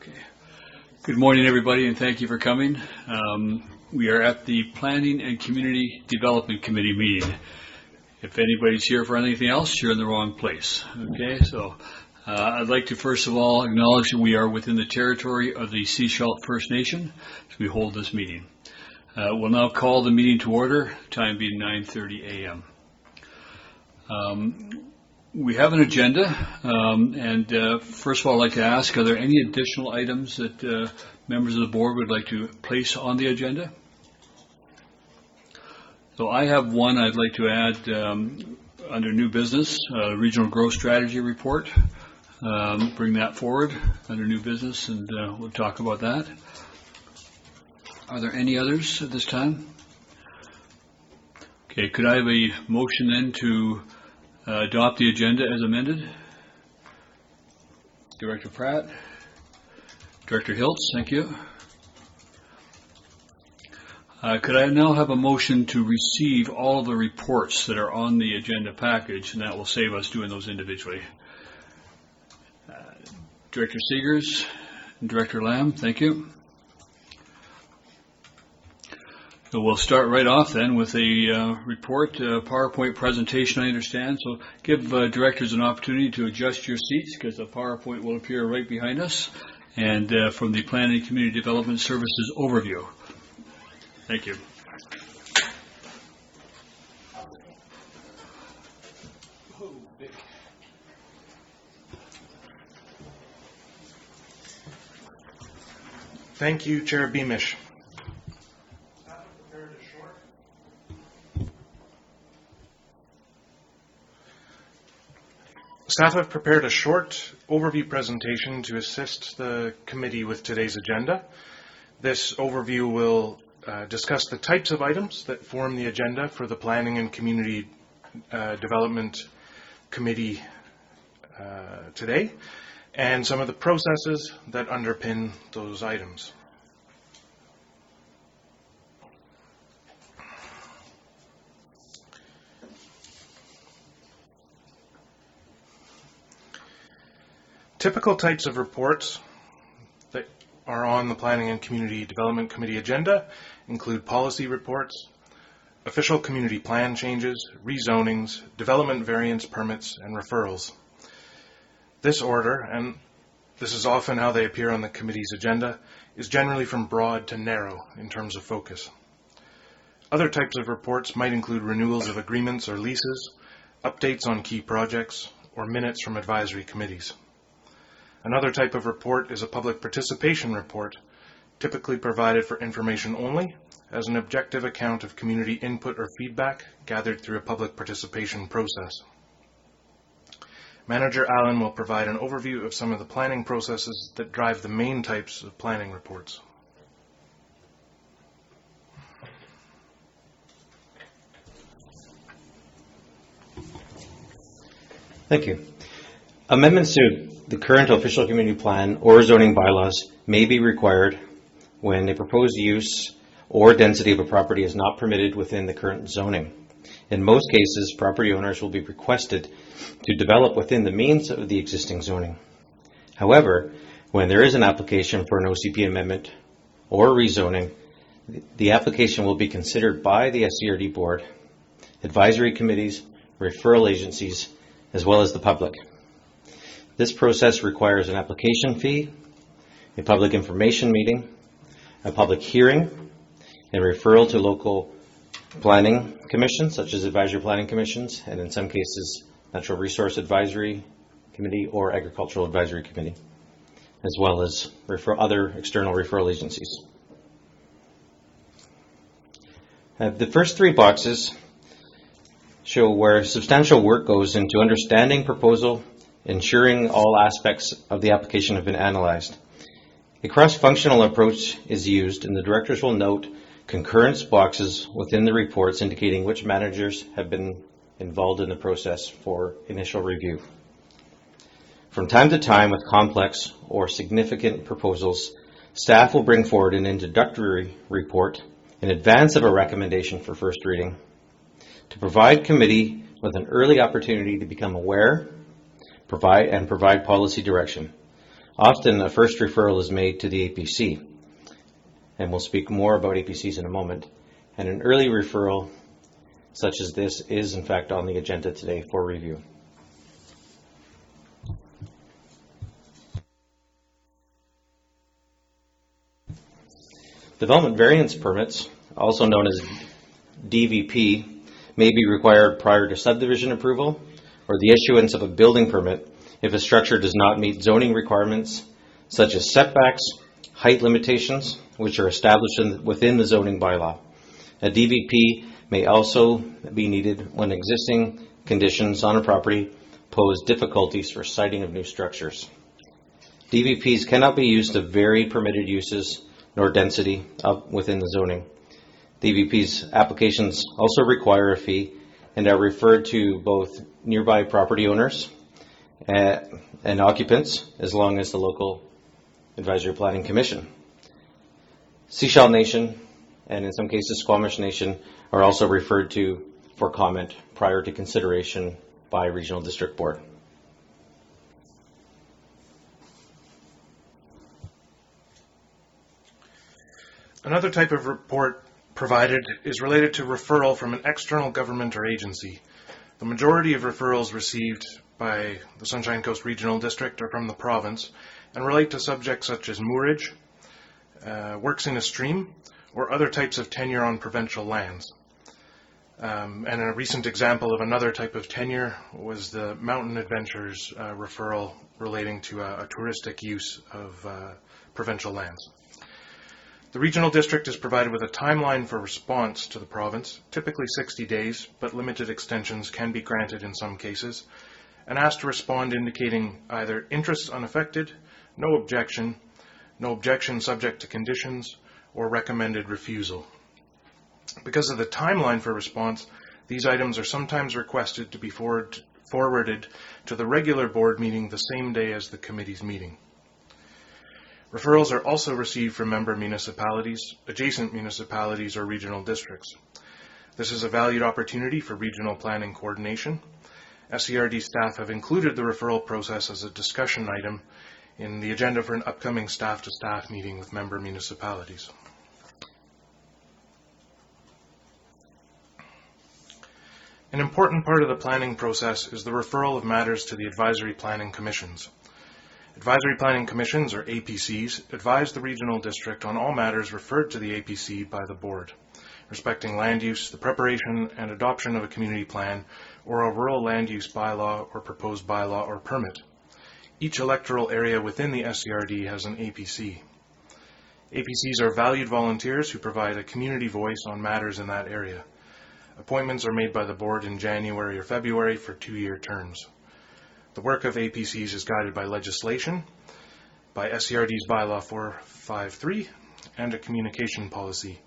Okay. Good morning, everybody, and thank you for coming. We are at the Planning and Community Development Committee meeting. If anybody's here for anything else, you're in the wrong place. Okay, so I'd like to first of all acknowledge that we are within the territory of the Sechelt First Nation as we hold this meeting. We'll now call the meeting to order, time being 9:30 a.m. We have an agenda, and first of all, I'd like to ask, are there any additional items that members of the board would like to place on the agenda? So I have one I'd like to add under new business, Regional Growth Strategy Report. Bring that forward under new business, and we'll talk about that. Are there any others at this time? Okay, could I have a motion then to adopt the agenda as amended? Director Pratt? Director Hiltz, thank you. Could I now have a motion to receive all of the reports that are on the agenda package, and that will save us doing those individually? Director Seegers and Director Lamb, thank you. So we'll start right off then with a report, PowerPoint presentation, I understand. So give directors an opportunity to adjust your seats because the PowerPoint will appear right behind us. And from the Planning and Community Development Services overview. Thank you. Thank you, Chair Beamish. Staff have prepared a short overview presentation to assist the committee with today's agenda. This overview will discuss the types of items that form the agenda for the Planning and Community Development Committee today, and some of the processes that underpin those items. Typical types of reports that are on the Planning and Community Development Committee agenda include policy reports, official community plan changes, rezonings, development variance permits, and referrals. This order, and this is often how they appear on the committee's agenda, is generally from broad to narrow in terms of focus. Other types of reports might include renewals of agreements or leases, updates on key projects, or minutes from advisory committees. Another type of report is a public participation report, typically provided for information only, as an objective account of community input or feedback gathered through a public participation process. Manager Allen will provide an overview of some of the planning processes that drive the main types of planning reports. Thank you. Amendments to the current official community plan or zoning bylaws may be required when a proposed use or density of a property is not permitted within the current zoning. In most cases, property owners will be requested to develop within the means of the existing zoning. However, when there is an application for an OCP amendment or rezoning, the application will be considered by the SCRD board, advisory committees, referral agencies, as well as the public. This process requires an application fee, a public information meeting, a public hearing, and referral to local planning commissions, such as advisory planning commissions, and in some cases, Natural Resource Advisory Committee or Agricultural Advisory Committee, as well as other external referral agencies. The first three boxes show where substantial work goes into understanding proposal, ensuring all aspects of the application have been analyzed. A cross-functional approach is used, and the directors will note concurrence boxes within the reports indicating which managers have been involved in the process for initial review. From time to time, with complex or significant proposals, staff will bring forward an introductory report in advance of a recommendation for first reading to provide committee with an early opportunity to become aware, provide policy direction. Often, a first referral is made to the APC, and we'll speak more about APCs in a moment. And an early referral, such as this, is in fact on the agenda today for review. Development variance permits, also known as DVP, may be required prior to subdivision approval or the issuance of a building permit if a structure does not meet zoning requirements such as setbacks, height limitations, which are established within the zoning bylaw. A DVP may also be needed when existing conditions on a property pose difficulties for siting of new structures. DVPs cannot be used to vary permitted uses nor density within the zoning. DVP's applications also require a fee and are referred to both nearby property owners and occupants, as long as the local Advisory Planning Commission. Sechelt Nation, and in some cases Squamish Nation, are also referred to for comment prior to consideration by Regional District Board. Another type of report provided is related to referral from an external government or agency. The majority of referrals received by the Sunshine Coast Regional District are from the province and relate to subjects such as moorage, works in a stream, or other types of tenure on provincial lands. And a recent example of another type of tenure was the Mountain Adventures referral relating to a touristic use of provincial lands. The Regional District is provided with a timeline for response to the province, typically 60 days, but limited extensions can be granted in some cases, and asked to respond indicating either interests unaffected, no objection subject to conditions, or recommended refusal. Because of the timeline for response, these items are sometimes requested to be forwarded to the regular board meeting the same day as the committee's meeting. Referrals are also received from member municipalities, adjacent municipalities, or regional districts. This is a valued opportunity for regional planning coordination. SCRD staff have included the referral process as a discussion item in the agenda for an upcoming staff-to-staff meeting with member municipalities. An important part of the planning process is the referral of matters to the Advisory Planning Commissions. Advisory Planning Commissions, or APCs, advise the Regional District on all matters referred to the APC by the Board, respecting land use, the preparation and adoption of a community plan, or a rural land use bylaw or proposed bylaw or permit. Each electoral area within the SCRD has an APC. APCs are valued volunteers who provide a community voice on matters in that area. Appointments are made by the Board in January or February for 2-year terms. The work of APCs is guided by legislation, by SCRD's Bylaw 453, and a communication policy.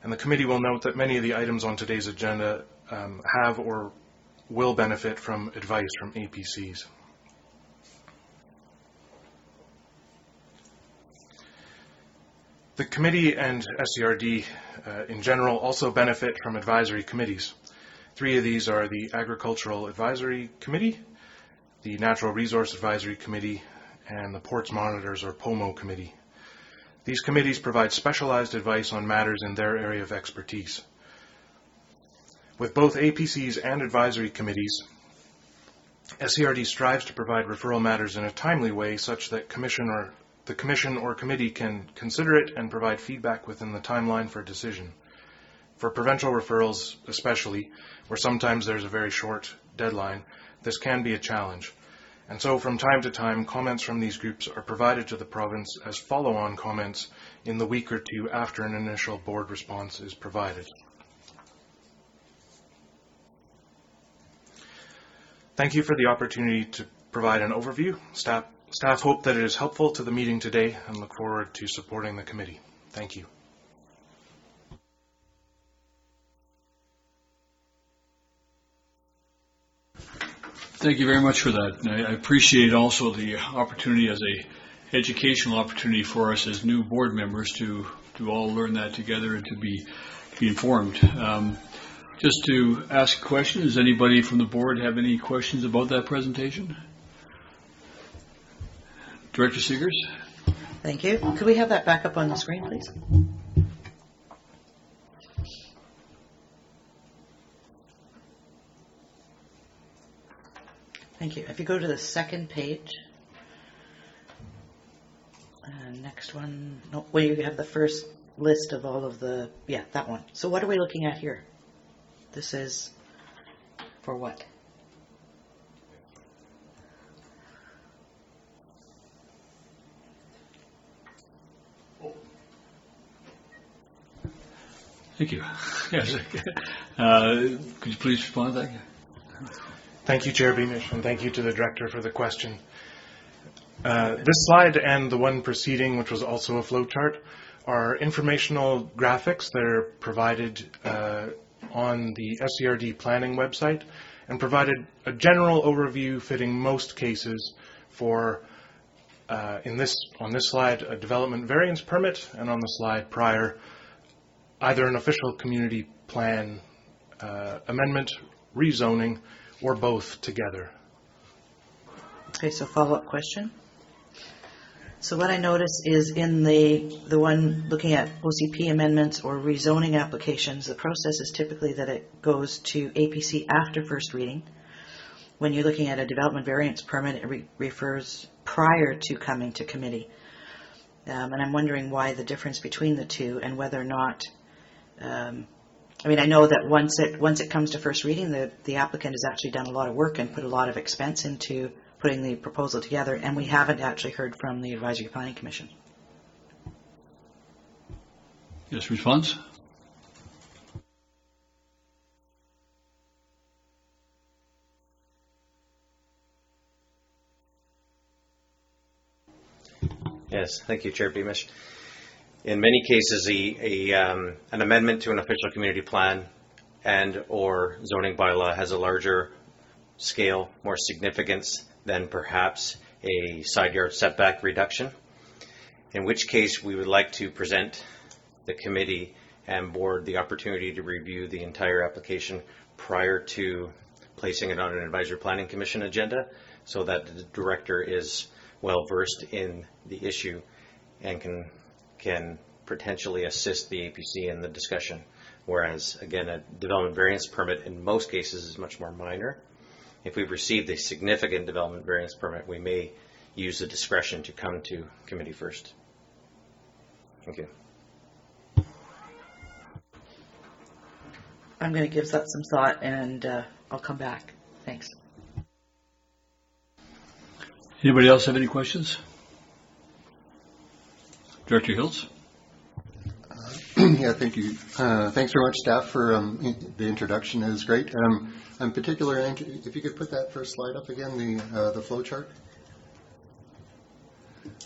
And the committee will note that many of the items on today's agenda have or will benefit from advice from APCs. The committee and SCRD in general also benefit from advisory committees. 3 of these are the Agricultural Advisory Committee, the Natural Resource Advisory Committee, and the Ports Monitors, or POMO Committee. These committees provide specialized advice on matters in their area of expertise. With both APCs and advisory committees, SCRD strives to provide referral matters in a timely way such that the commission or committee can consider it and provide feedback within the timeline for a decision. For provincial referrals especially, where sometimes there's a very short deadline, this can be a challenge. And so from time to time, comments from these groups are provided to the province as follow-on comments in the week or 2 after an initial board response is provided. Thank you for the opportunity to provide an overview. Staff hope that it is helpful to the meeting today and look forward to supporting the committee. Thank you. Thank you very much for that. I appreciate also the opportunity as a educational opportunity for us as new board members to all learn that together and to be informed. Just to ask a question, does anybody from the board have any questions about that presentation? Director Seegers? Thank you. Could we have that back up on the screen, please? Thank you. If you go to the second page, next one, no, where you have the first list of all of the, yeah, that one. So what are we looking at here? This is for what? Thank you. Yes. Could you please respond to that? Thank you, Chair Beamish, and thank you to the Director for the question. This slide and the one preceding, which was also a flowchart, are informational graphics that are provided on the SCRD planning website and provided a general overview fitting most cases for, on this slide, a development variance permit, and on the slide prior, either an official community plan amendment, rezoning, or both together. Okay, so follow-up question. So what I notice is in the one looking at OCP amendments or rezoning applications, the process is typically that it goes to APC after first reading. When you're looking at a development variance permit, it refers prior to coming to committee. And I'm wondering why the difference between the two and whether or not, I mean, I know that once it comes to first reading, the applicant has actually done a lot of work and put a lot of expense into putting the proposal together, and we haven't actually heard from the Advisory Planning Commission. Yes, response? Yes, thank you, Chair Beamish. In many cases, an amendment to an official community plan and or zoning bylaw has a larger scale, more significance than perhaps a side yard setback reduction, in which case we would like to present the committee and board the opportunity to review the entire application prior to placing it on an Advisory Planning Commission agenda, so that the director is well versed in the issue and can potentially assist the APC in the discussion. Whereas, again, a development variance permit in most cases is much more minor. If we've received a significant development variance permit, we may use the discretion to come to committee first. Thank you. I'm going to give that some thought, and I'll come back. Thanks. Anybody else have any questions? Director Hills? Yeah, thank you. Thanks very much, staff, for the introduction. It was great. I'm particularly interested, if you could put that first slide up again, the flow chart.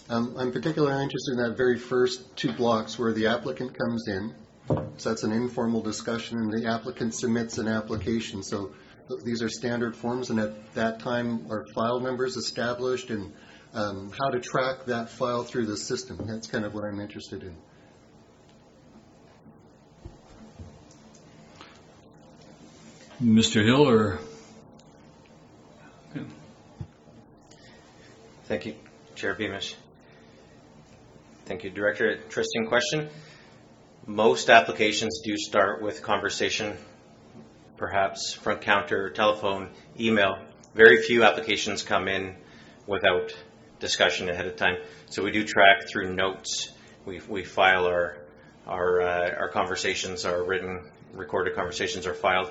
I'm particularly interested in that very first two blocks where the applicant comes in. So that's an informal discussion, and the applicant submits an application. So these are standard forms, and at that time are file numbers established, and how to track that file through the system. That's kind of what I'm interested in. Mr. Hill or? Yeah. Thank you, Chair Beamish. Thank you, Director. Interesting question. Most applications do start with conversation, perhaps front counter, telephone, email. Very few applications come in without discussion ahead of time. So we do track through notes. We file our conversations, our written recorded conversations are filed.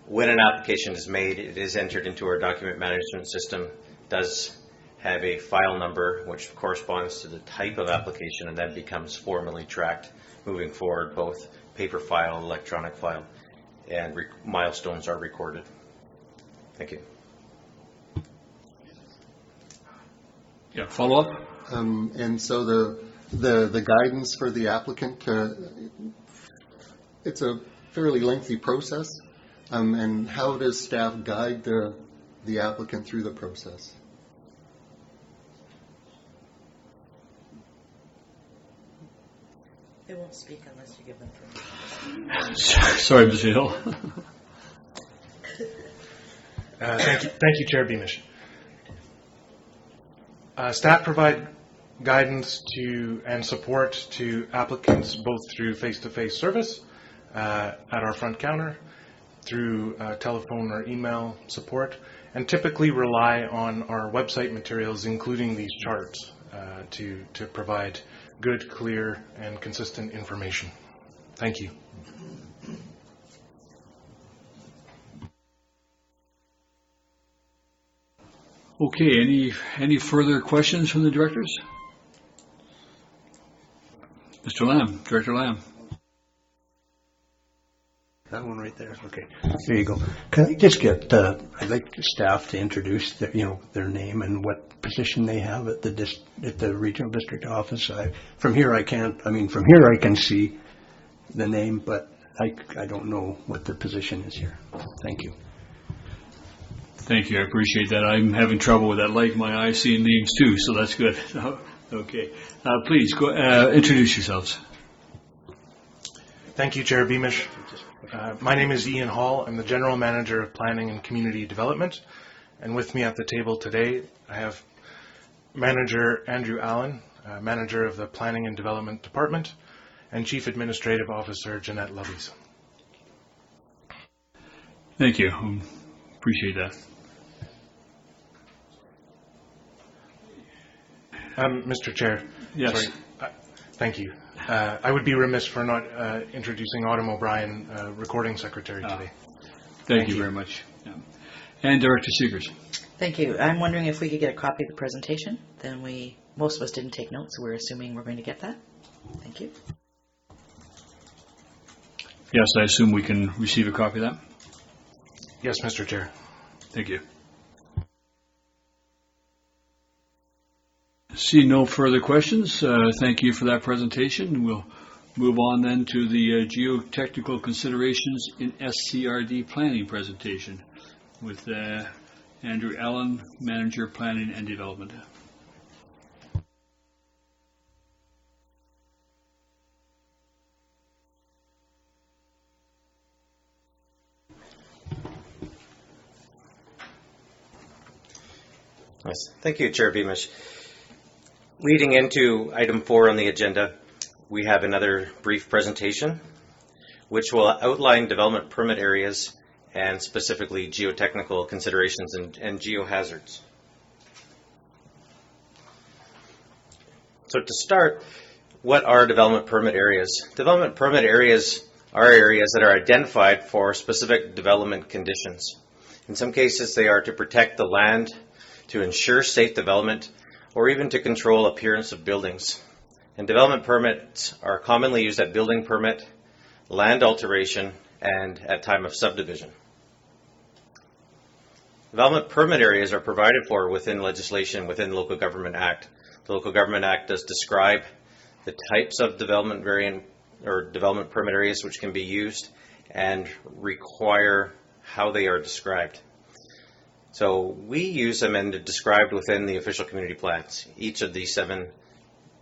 When an application is made, it is entered into our document management system. It does have a file number which corresponds to the type of application, and then becomes formally tracked moving forward, both paper file, electronic file, and milestones are recorded. Thank you. Yeah, follow up? And so the guidance for the applicant, it's a fairly lengthy process. And how does staff guide the applicant through the process? They won't speak unless you give them permission. Sorry, Mr. Hill. Thank you, Chair Beamish. Staff provide guidance and support to applicants both through face-to-face service at our front counter, through telephone or email support, and typically rely on our website materials, including these charts, to provide good, clear, and consistent information. Thank you. Okay, any further questions from the directors? Mr. Lamb, Director Lamb. That one right there. Okay, there you go. Can I just get? I'd like the staff to introduce their name and what position they have at the regional district office. From here I can see the name, but I don't know what the position is here. Thank you. Thank you, I appreciate that. I'm having trouble with that light in my eyes seeing names too, so that's good. Okay, please go introduce yourselves. Thank you, Chair Beamish. My name is Ian Hall. I'm the General Manager of Planning and Community Development. And with me at the table today, I have Manager Andrew Allen, Manager of the Planning and Development Department, and Chief Administrative Officer Jeanette Lovies. Thank you. Appreciate that. Mr. Chair. Yes. Sorry, thank you. I would be remiss for not introducing Autumn O'Brien, Recording Secretary today. Thank you very much. Yeah. And Director Seegers. Thank you. I'm wondering if we could get a copy of the presentation. Then most of us didn't take notes, so we're assuming we're going to get that. Thank you. Yes, I assume we can receive a copy of that? Yes, Mr. Chair. Thank you. See no further questions. Thank you for that presentation. We'll move on then to the geotechnical considerations in SCRD planning presentation with Andrew Allen, Manager Planning and Development. Nice. Thank you, Chair Beamish. Leading into item 4 on the agenda, we have another brief presentation which will outline development permit areas and specifically geotechnical considerations and geohazards. So to start, what are development permit areas? Development permit areas are areas that are identified for specific development conditions. In some cases, they are to protect the land, to ensure safe development, or even to control appearance of buildings. And development permits are commonly used at building permit, land alteration, and at time of subdivision. Development permit areas are provided for within legislation within the Local Government Act. The Local Government Act does describe the types of development variant or development permit areas which can be used and require how they are described. So we use them and described within the official community plans. Each of these 7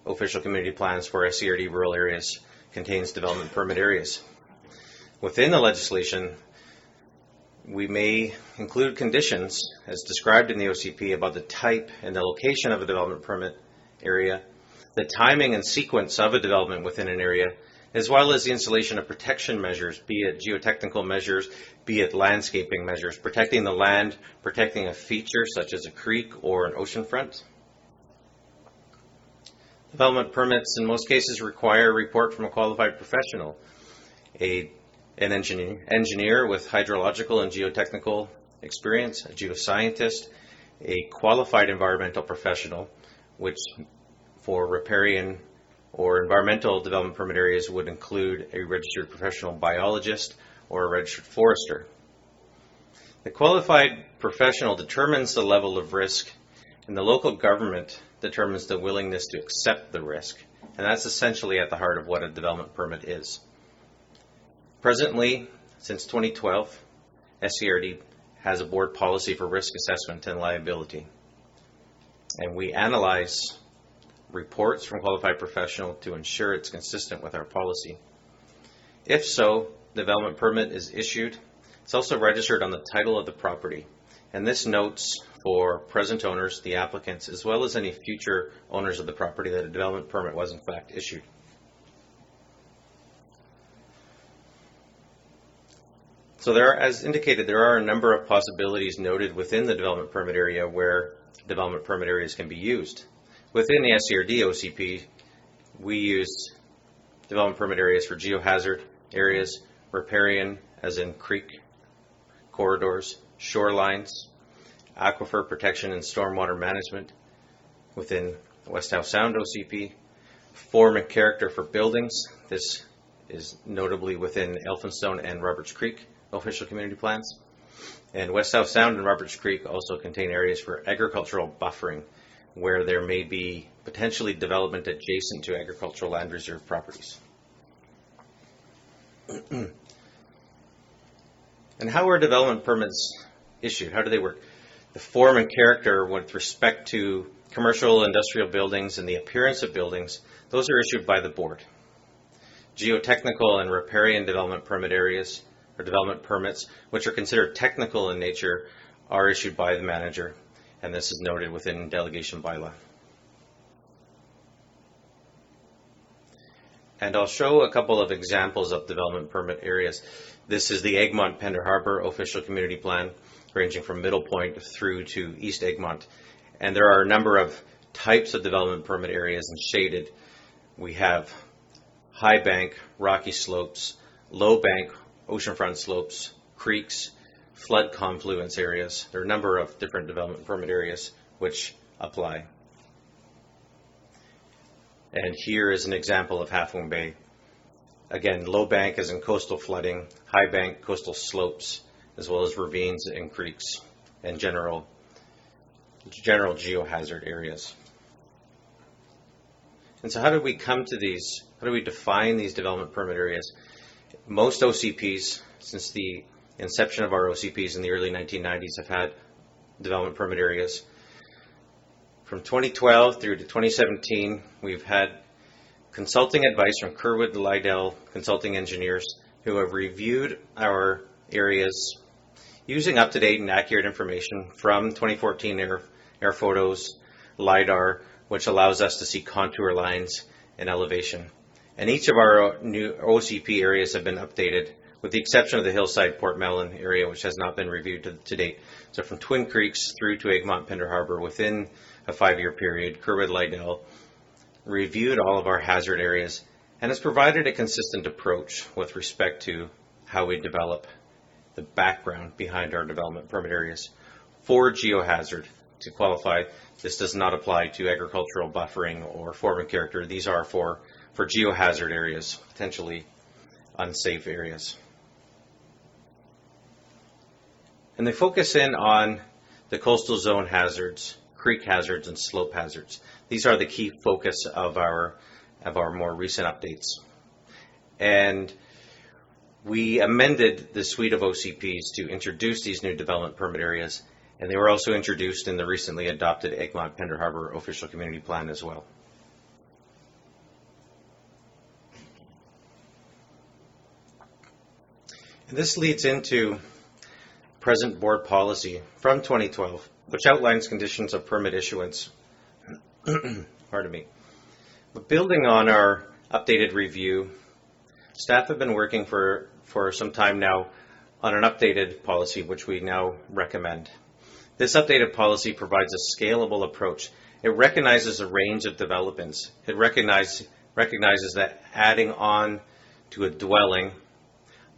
official community plans for SCRD rural areas contains development permit areas. Within the legislation, we may include conditions as described in the OCP about the type and the location of a development permit area, the timing and sequence of a development within an area, as well as the installation of protection measures, be it geotechnical measures, be it landscaping measures, protecting the land, protecting a feature such as a creek or an ocean front. Development permits in most cases require a report from a qualified professional, an engineer with hydrological and geotechnical experience, a geoscientist, a qualified environmental professional, which for riparian or environmental development permit areas would include a registered professional biologist or a registered forester. The qualified professional determines the level of risk, and the local government determines the willingness to accept the risk, and that's essentially at the heart of what a development permit is. Presently, since 2012, SCRD has a board policy for risk assessment and liability, and we analyze reports from qualified professional to ensure it's consistent with our policy. If so, the development permit is issued. It's also registered on the title of the property. And this notes for present owners, the applicants, as well as any future owners of the property that a development permit was in fact issued. So there are, as indicated, there are a number of possibilities noted within the development permit area where development permit areas can be used. Within the SCRD OCP, we use development permit areas for geohazard areas, riparian, as in creek corridors, shorelines, aquifer protection and stormwater management within the West Howe Sound OCP, form and character for buildings. This is notably within Elphinstone and Roberts Creek official community plans. And West Howe Sound and Roberts Creek also contain areas for agricultural buffering, where there may be potentially development adjacent to agricultural land reserve properties. And how are development permits issued? How do they work? The form and character with respect to commercial industrial buildings and the appearance of buildings, those are issued by the board. Geotechnical and riparian development permit areas or development permits, which are considered technical in nature, are issued by the manager, and this is noted within delegation bylaw. And I'll show a couple of examples of development permit areas. This is the Egmont Pender Harbor official community plan, ranging from Middle Point through to East Egmont. And there are a number of types of development permit areas, and shaded we have high bank, rocky slopes, low bank, oceanfront slopes, creeks, flood confluence areas. There are a number of different development permit areas which apply. And here is an example of Half Moon Bay. Again, low bank as in coastal flooding, high bank coastal slopes, as well as ravines and creeks and general geohazard areas. And so how did we come to these? How do we define these development permit areas? Most OCPs, since the inception of our OCPs in the early 1990s, have had development permit areas. From 2012 through to 2017, we've had consulting advice from Kerwood Lydell Consulting Engineers, who have reviewed our areas using up-to-date and accurate information from 2014 air photos, LiDAR, which allows us to see contour lines and elevation. And each of our new OCP areas have been updated, with the exception of the Hillside Port Mellon area, which has not been reviewed to date. So from Twin Creeks through to Egmont Pender Harbor, within a 5-year period, Kerwood Lydell reviewed all of our hazard areas and has provided a consistent approach with respect to how we develop the background behind our development permit areas. For geohazard, to qualify, this does not apply to agricultural buffering or form and character. These are for geohazard areas, potentially unsafe areas. And they focus in on the coastal zone hazards, creek hazards, and slope hazards. These are the key focus of our more recent updates. And we amended the suite of OCPs to introduce these new development permit areas, and they were also introduced in the recently adopted Egmont Pender Harbor official community plan as well. And this leads into present board policy from 2012, which outlines conditions of permit issuance. Pardon me. But building on our updated review, staff have been working for some time now on an updated policy, which we now recommend. This updated policy provides a scalable approach. It recognizes a range of developments. It recognizes that adding on to a dwelling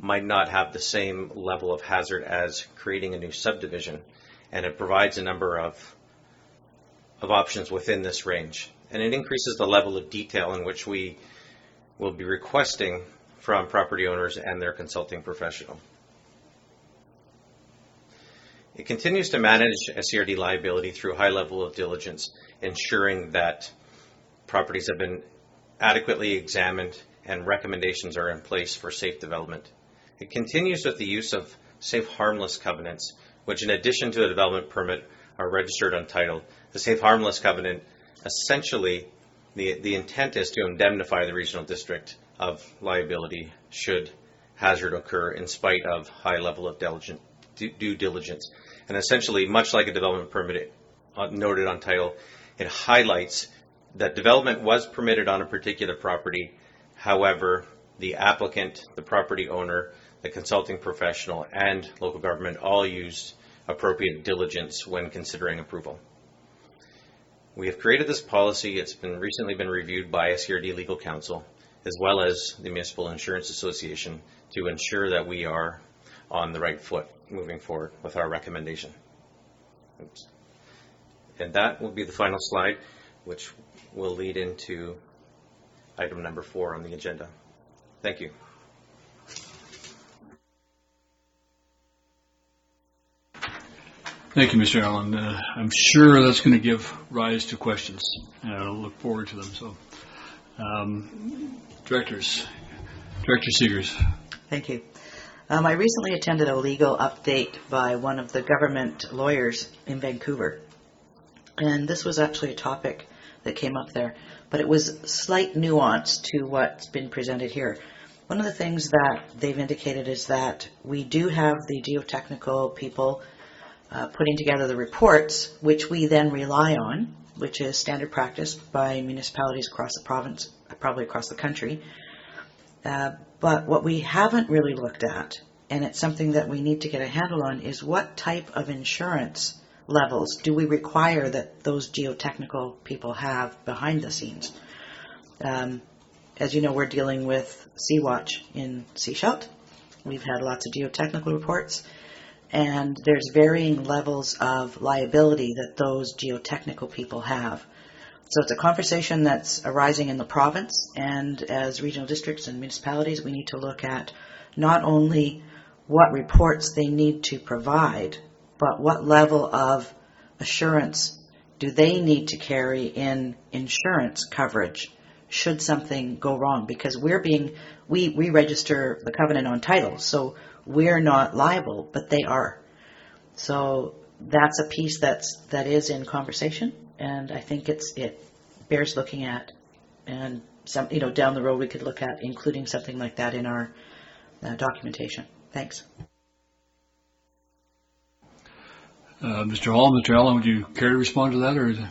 might not have the same level of hazard as creating a new subdivision, and it provides a number of options within this range. And it increases the level of detail in which we will be requesting from property owners and their consulting professional. It continues to manage SCRD liability through a high level of diligence, ensuring that properties have been adequately examined and recommendations are in place for safe development. It continues with the use of safe harmless covenants, which in addition to a development permit are registered on title. The safe harmless covenant, essentially the intent is to indemnify the regional district of liability should hazard occur in spite of high level of due diligence. And essentially, much like a development permit noted on title, it highlights that development was permitted on a particular property. However, the applicant, the property owner, the consulting professional, and local government all used appropriate diligence when considering approval. We have created this policy. It's recently been reviewed by SCRD Legal Counsel, as well as the Municipal Insurance Association, to ensure that we are on the right foot moving forward with our recommendation. Oops. And that will be the final slide, which will lead into item number 4 on the agenda. Thank you. Thank you, Mr. Allen. I'm sure that's going to give rise to questions. I'll look forward to them. So, Director Seegers. Thank you. I recently attended a legal update by one of the government lawyers in Vancouver. And this was actually a topic that came up there, but it was slight nuance to what's been presented here. One of the things that they've indicated is that we do have the geotechnical people putting together the reports, which we then rely on, which is standard practice by municipalities across the province, probably across the country. But what we haven't really looked at, and it's something that we need to get a handle on, is what type of insurance levels do we require that those geotechnical people have behind the scenes. As you know, we're dealing with Sea-Watch in Sechelt. We've had lots of geotechnical reports, and there's varying levels of liability that those geotechnical people have. So it's a conversation that's arising in the province, and as regional districts and municipalities, we need to look at not only what reports they need to provide, but what level of assurance do they need to carry in insurance coverage should something go wrong? Because we register the covenant on title, so we're not liable, but they are. So that's a piece that is in conversation, and I think it bears looking at. And down the road we could look at including something like that in our documentation. Thanks. Mr. Hall, Mr. Allen, would you care to respond to that, or is it?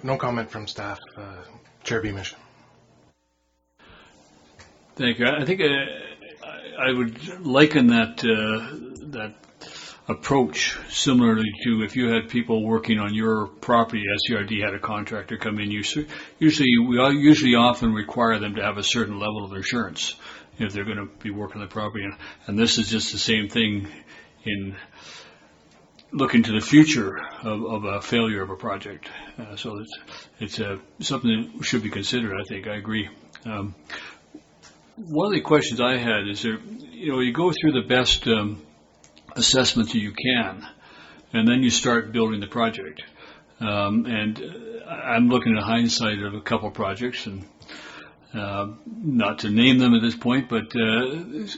No comment from staff. Chair Beamish. Thank you. I think I would liken that approach similarly to if you had people working on your property. SCRD had a contractor come in. We often require them to have a certain level of insurance if they're going to be working on the property, and this is just the same thing in looking to the future of a failure of a project. So it's something that should be considered, I think. I agree. One of the questions I had is you go through the best assessments that you can, and then you start building the project. And I'm looking at hindsight of a couple projects, and not to name them at this point, but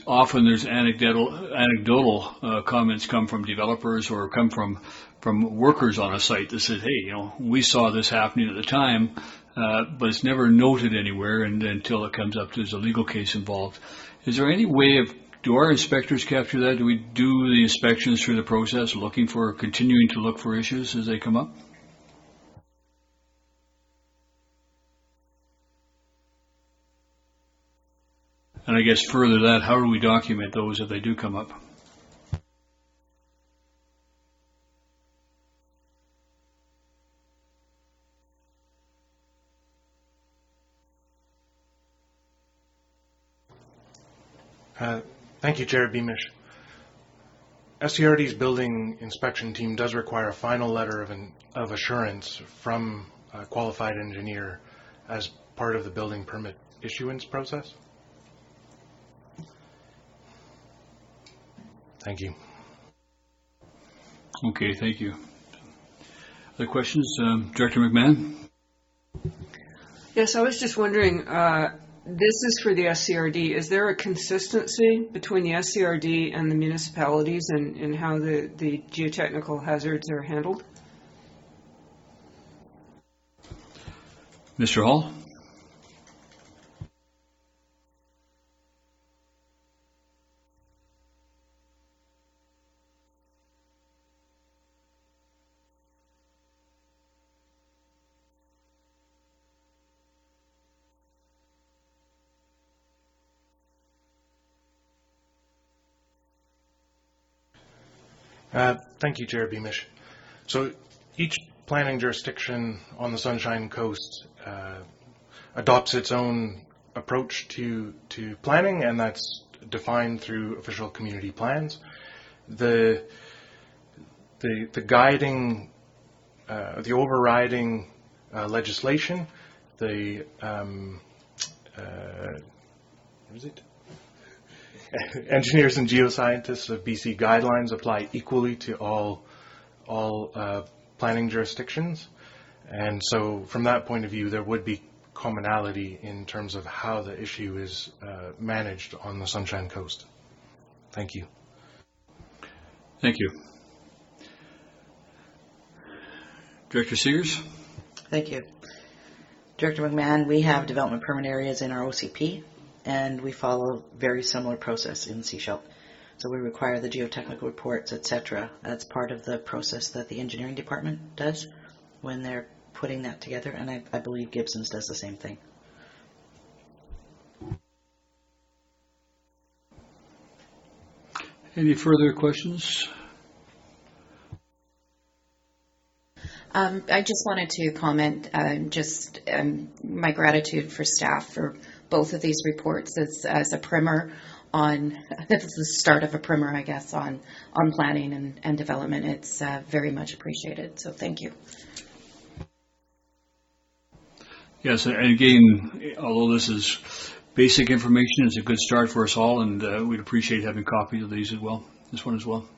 often there's anecdotal comments come from developers or come from workers on a site that said, hey, we saw this happening at the time, but it's never noted anywhere until it comes up, there's a legal case involved. Is there any way do our inspectors capture that? Do we do the inspections through the process, continuing to look for issues as they come up? And I guess further that, how do we document those if they do come up? Thank you, Chair Beamish. SCRD's building inspection team does require a final letter of assurance from a qualified engineer as part of the building permit issuance process. Thank you. Okay, thank you. Other questions? Director McMahon? Yes, I was just wondering, this is for the SCRD. Is there a consistency between the SCRD and the municipalities in how the geotechnical hazards are handled? Mr. Hall? Thank you, Chair Beamish. So each planning jurisdiction on the Sunshine Coast adopts its own approach to planning, and that's defined through official community plans. The guiding, the overriding legislation, the what is it? Engineers and Geoscientists of BC guidelines apply equally to all planning jurisdictions, and so from that point of view, there would be commonality in terms of how the issue is managed on the Sunshine Coast. Thank you. Thank you. Director Sears? Thank you. Director McMahon, we have development permit areas in our OCP, and we follow very similar process in Sechelt. So we require the geotechnical reports, etc. That's part of the process that the engineering department does when they're putting that together, and I believe Gibson's does the same thing. Any further questions? I just wanted to comment my gratitude for staff for both of these reports as a primer on, this is the start of a primer, I guess, on planning and development. It's very much appreciated, so thank you. Yes, and again, although this is basic information, it's a good start for us all, and we'd appreciate having copies of these as well, this one as well.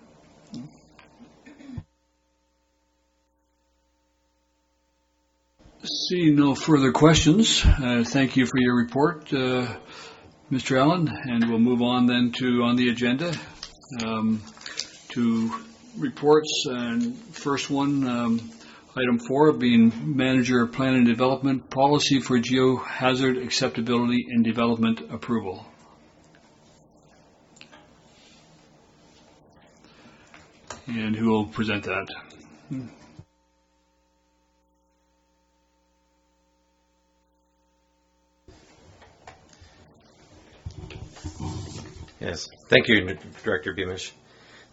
See no further questions. Thank you for your report, Mr. Allen, and we'll move on then to on the agenda to reports. And first one, item 4, being Manager of Plan and Development Policy for Geohazard Acceptability and Development Approval. And who will present that? Yes, thank you, Director Beamish.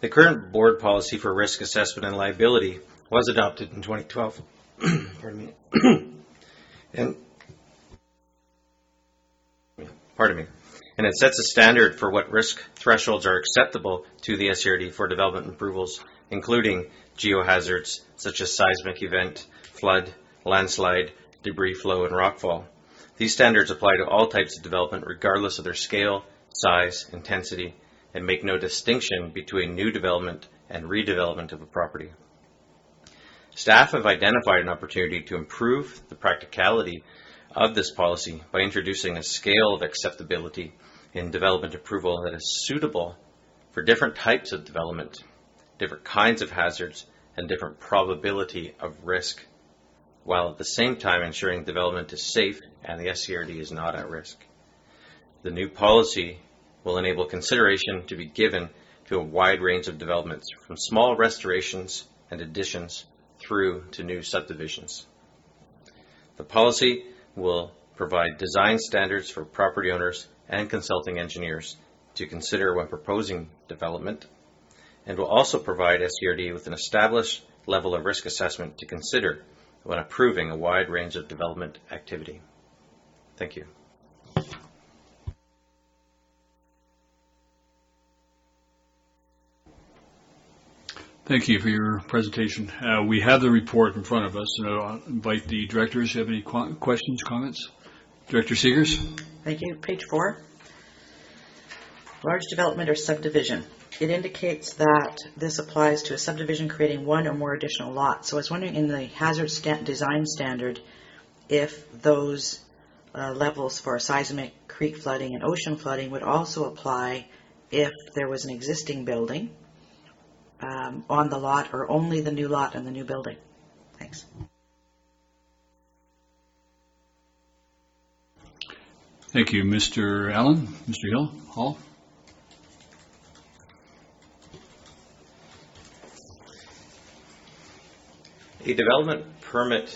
The current board policy for risk assessment and liability was adopted in 2012. Pardon me. And it sets a standard for what risk thresholds are acceptable to the SCRD for development approvals, including geohazards such as seismic event, flood, landslide, debris flow, and rockfall. These standards apply to all types of development regardless of their scale, size, intensity, and make no distinction between new development and redevelopment of a property. Staff have identified an opportunity to improve the practicality of this policy by introducing a scale of acceptability in development approval that is suitable for different types of development, different kinds of hazards, and different probability of risk, while at the same time ensuring development is safe and the SCRD is not at risk. The new policy will enable consideration to be given to a wide range of developments, from small restorations and additions through to new subdivisions. The policy will provide design standards for property owners and consulting engineers to consider when proposing development, and will also provide SCRD with an established level of risk assessment to consider when approving a wide range of development activity. Thank you. Thank you for your presentation. We have the report in front of us, and I'll invite the directors. Do you have any questions, comments? Director Seegers? Thank you. Page 4. Large development or subdivision. It indicates that this applies to a subdivision creating one or more additional lots. So I was wondering, in the hazard design standard, if those levels for seismic, creek flooding, and ocean flooding would also apply if there was an existing building on the lot, or only the new lot and the new building. Thanks. Thank you, Mr. Allen. Mr. Hall? A development permit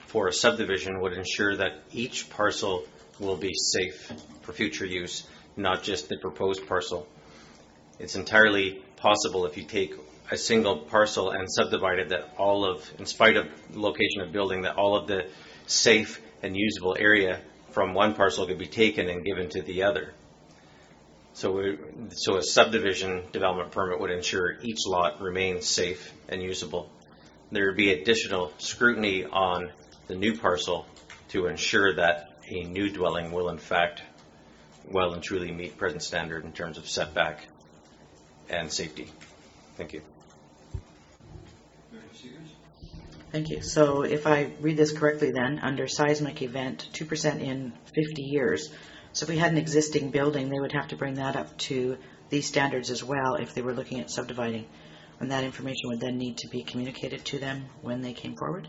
for a subdivision would ensure that each parcel will be safe for future use, not just the proposed parcel. It's entirely possible if you take a single parcel and subdivide it that all of, in spite of location of building, that all of the safe and usable area from one parcel could be taken and given to the other. So a subdivision development permit would ensure each lot remains safe and usable. There would be additional scrutiny on the new parcel to ensure that a new dwelling will in fact well and truly meet present standard in terms of setback and safety. Thank you. Thank you. So if I read this correctly then, under seismic event, 2% in 50 years. So if we had an existing building, they would have to bring that up to these standards as well if they were looking at subdividing. And that information would then need to be communicated to them when they came forward?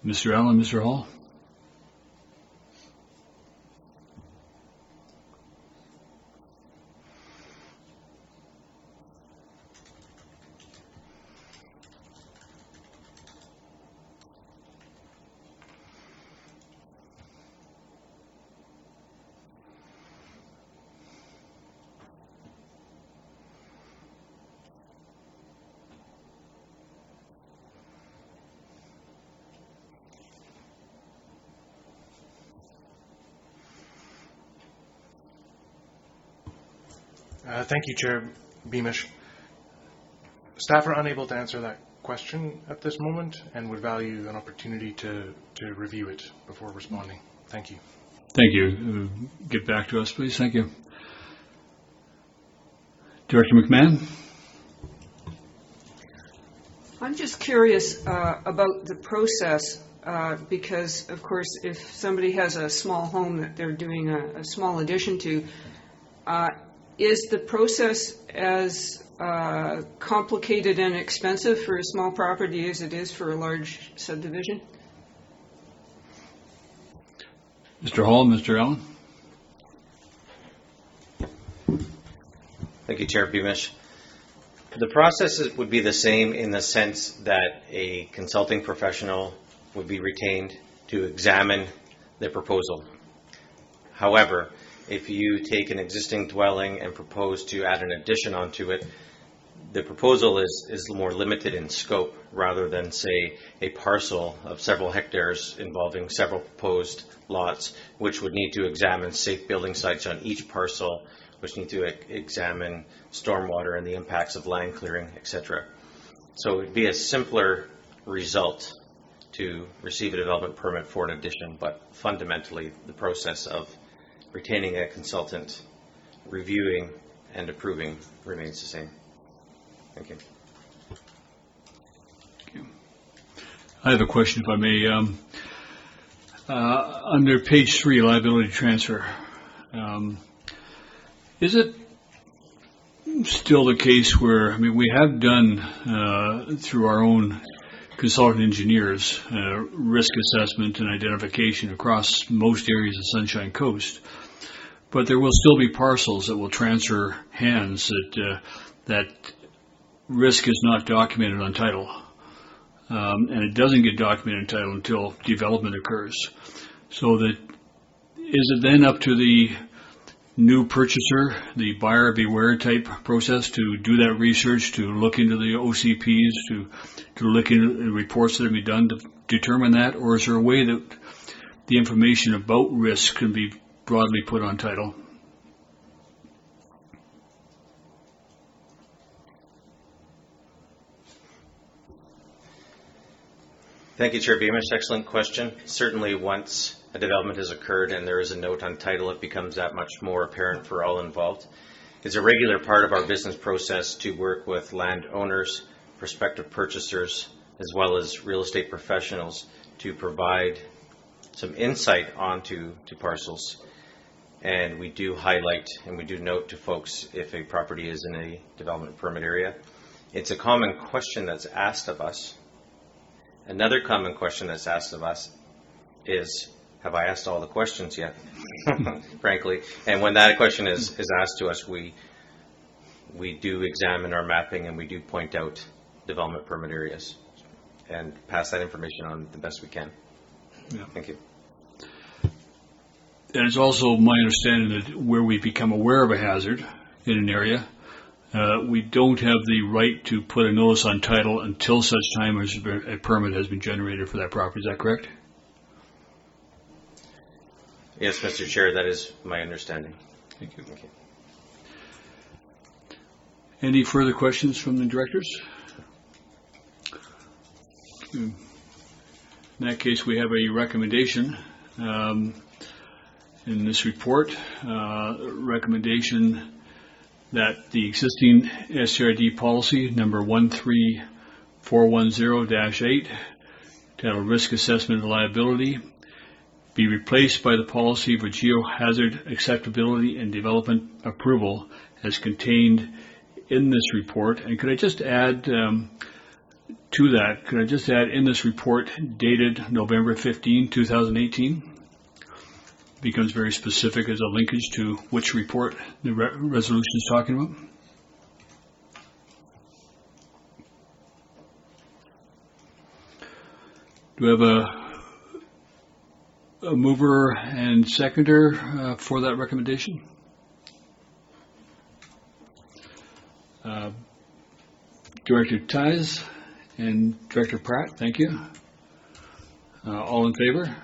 Mr. Allen, Mr. Hall? Thank you, Chair Beamish. Staff are unable to answer that question at this moment and would value an opportunity to review it before responding. Thank you. Thank you. Get back to us, please. Thank you. Director McMahon? I'm just curious about the process because, of course, if somebody has a small home that they're doing a small addition to, is the process as complicated and expensive for a small property as it is for a large subdivision? Mr. Hall, Mr. Allen? Thank you, Chair Beamish. The process would be the same in the sense that a consulting professional would be retained to examine the proposal. However, if you take an existing dwelling and propose to add an addition onto it, the proposal is more limited in scope rather than, say, a parcel of several hectares involving several proposed lots, which would need to examine safe building sites on each parcel, which need to examine stormwater and the impacts of land clearing, etc. So it would be a simpler result to receive a development permit for an addition, but fundamentally the process of retaining a consultant, reviewing and approving remains the same. Thank you. Thank you. I have a question, if I may. Under page 3, liability transfer, is it still the case where, I mean, we have done through our own consultant engineers risk assessment and identification across most areas of Sunshine Coast, but there will still be parcels that will transfer hands that risk is not documented on title, and it doesn't get documented on title until development occurs. So that is it then up to the new purchaser, the buyer beware type process, to do that research, to look into the OCPs, to look into the reports that have been done to determine that, or is there a way that the information about risk can be broadly put on title? Thank you, Chair Beamish. Excellent question. Certainly once a development has occurred and there is a note on title, it becomes that much more apparent for all involved. It's a regular part of our business process to work with landowners, prospective purchasers, as well as real estate professionals to provide some insight onto parcels. And we do highlight and we do note to folks if a property is in a development permit area. It's a common question that's asked of us. Another common question that's asked of us is, have I asked all the questions yet? Frankly. And when that question is asked to us, we do examine our mapping and we do point out development permit areas and pass that information on the best we can. Yeah. Thank you. And it's also my understanding that where we become aware of a hazard in an area, we don't have the right to put a notice on title until such time as a permit has been generated for that property. Is that correct? Yes, Mr. Chair, that is my understanding. Thank you. Thank you. Any further questions from the directors? In that case, we have a recommendation in this report, recommendation that the existing SCRD policy number 13410-8, titled Risk Assessment and Liability, be replaced by the policy for geohazard acceptability and development approval as contained in this report. And could I just add to that, in this report dated November 15, 2018, becomes very specific as a linkage to which report the resolution is talking about. Do we have a mover and seconder for that recommendation? Director Ties and Director Pratt, thank you. All in favor?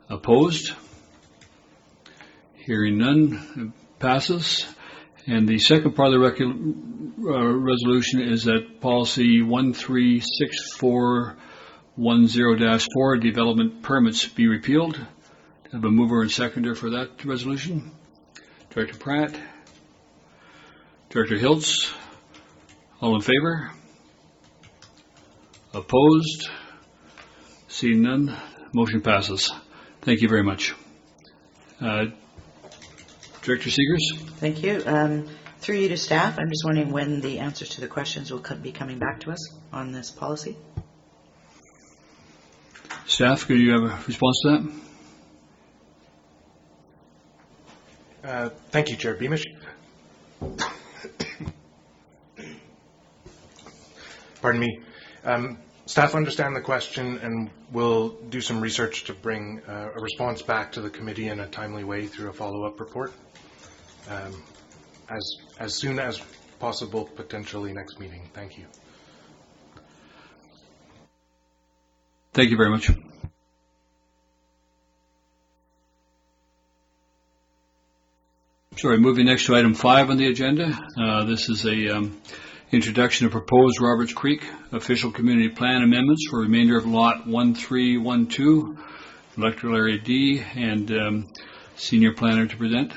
Opposed? Hearing none, passes. And the second part of the resolution is that policy 136410-4, development permits, be repealed. Have a mover and seconder for that resolution. Director Pratt. Director Hiltz. All in favor? Opposed? Seeing none, motion passes. Thank you very much. Director Seegers? Thank you. Through you to staff, I'm just wondering when the answers to the questions will be coming back to us on this policy. Staff, could you have a response to that? Thank you, Chair Beamish. Pardon me. Staff understand the question and will do some research to bring a response back to the committee in a timely way through a follow-up report. As soon as possible, potentially next meeting. Thank you. Thank you very much. Sorry, moving next to item 5 on the agenda. This is a introduction of proposed Roberts Creek official community plan amendments for remainder of lot 1312, electoral area D, and senior planner to present.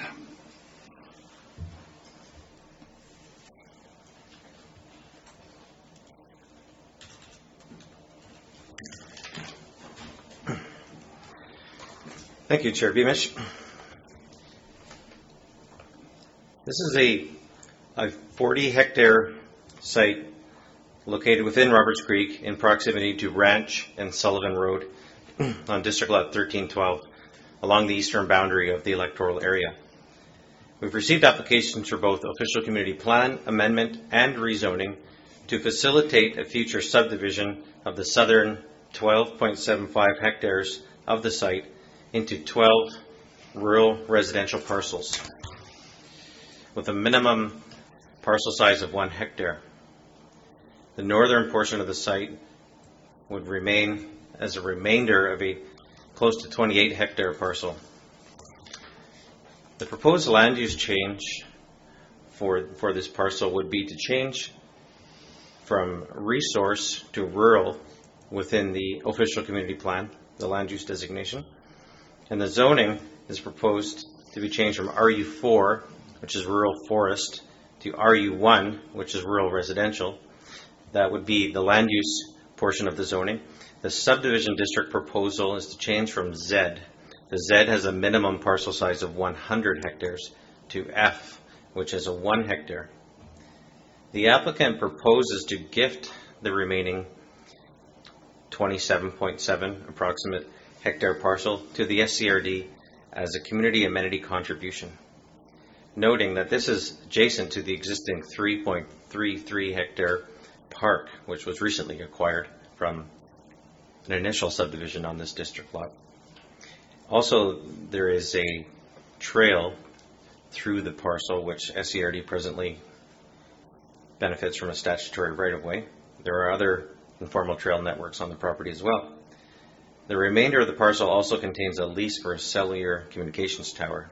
Thank you, Chair Beamish. This is a 40-hectare site located within Roberts Creek in proximity to Ranch and Sullivan Road on District Lot 1312 along the eastern boundary of the electoral area. We've received applications for both official community plan amendment and rezoning to facilitate a future subdivision of the southern 12.75 hectares of the site into 12 rural residential parcels with a minimum parcel size of 1 hectare. The northern portion of the site would remain as a remainder of a close to 28 hectare parcel. The proposed land use change for this parcel would be to change from resource to rural within the official community plan, the land use designation. And the zoning is proposed to be changed from RU4, which is rural forest, to RU1, which is rural residential. That would be the land use portion of the zoning. The subdivision district proposal is to change from Z. The Z has a minimum parcel size of 100 hectares to F, which is a 1 hectare. The applicant proposes to gift the remaining 27.7 approximate hectare parcel to the SCRD as a community amenity contribution, noting that this is adjacent to the existing 3.33 hectare park, which was recently acquired from an initial subdivision on this district lot. Also, there is a trail through the parcel which SCRD presently benefits from a statutory right-of-way. There are other informal trail networks on the property as well. The remainder of the parcel also contains a lease for a cellular communications tower.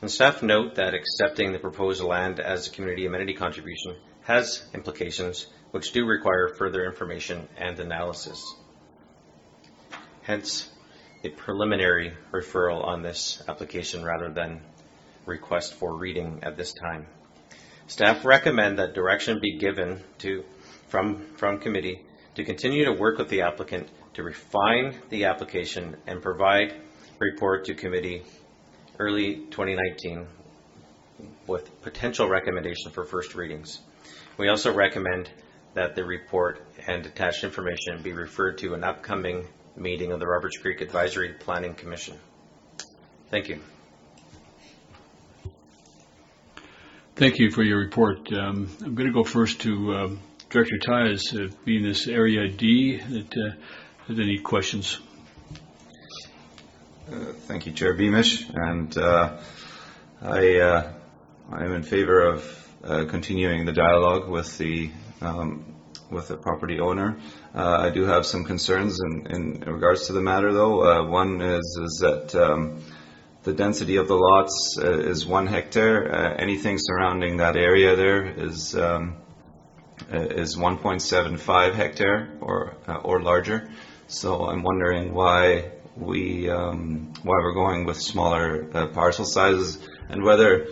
And staff note that accepting the proposed land as a community amenity contribution has implications which do require further information and analysis. Hence, a preliminary referral on this application rather than request for reading at this time. Staff recommend that direction be given from committee to continue to work with the applicant to refine the application and provide a report to committee early 2019 with potential recommendation for first readings. We also recommend that the report and attached information be referred to an upcoming meeting of the Roberts Creek Advisory Planning Commission. Thank you. Thank you for your report. I'm going to go first to Director Tyes, being this Area D, that has any questions. Thank you, Chair Beamish, and I am in favor of continuing the dialogue with the property owner. I do have some concerns in regards to the matter, though. One is that the density of the lots is 1 hectare. Anything surrounding that area there is 1.75 hectare or larger. So I'm wondering why we're going with smaller parcel sizes, and whether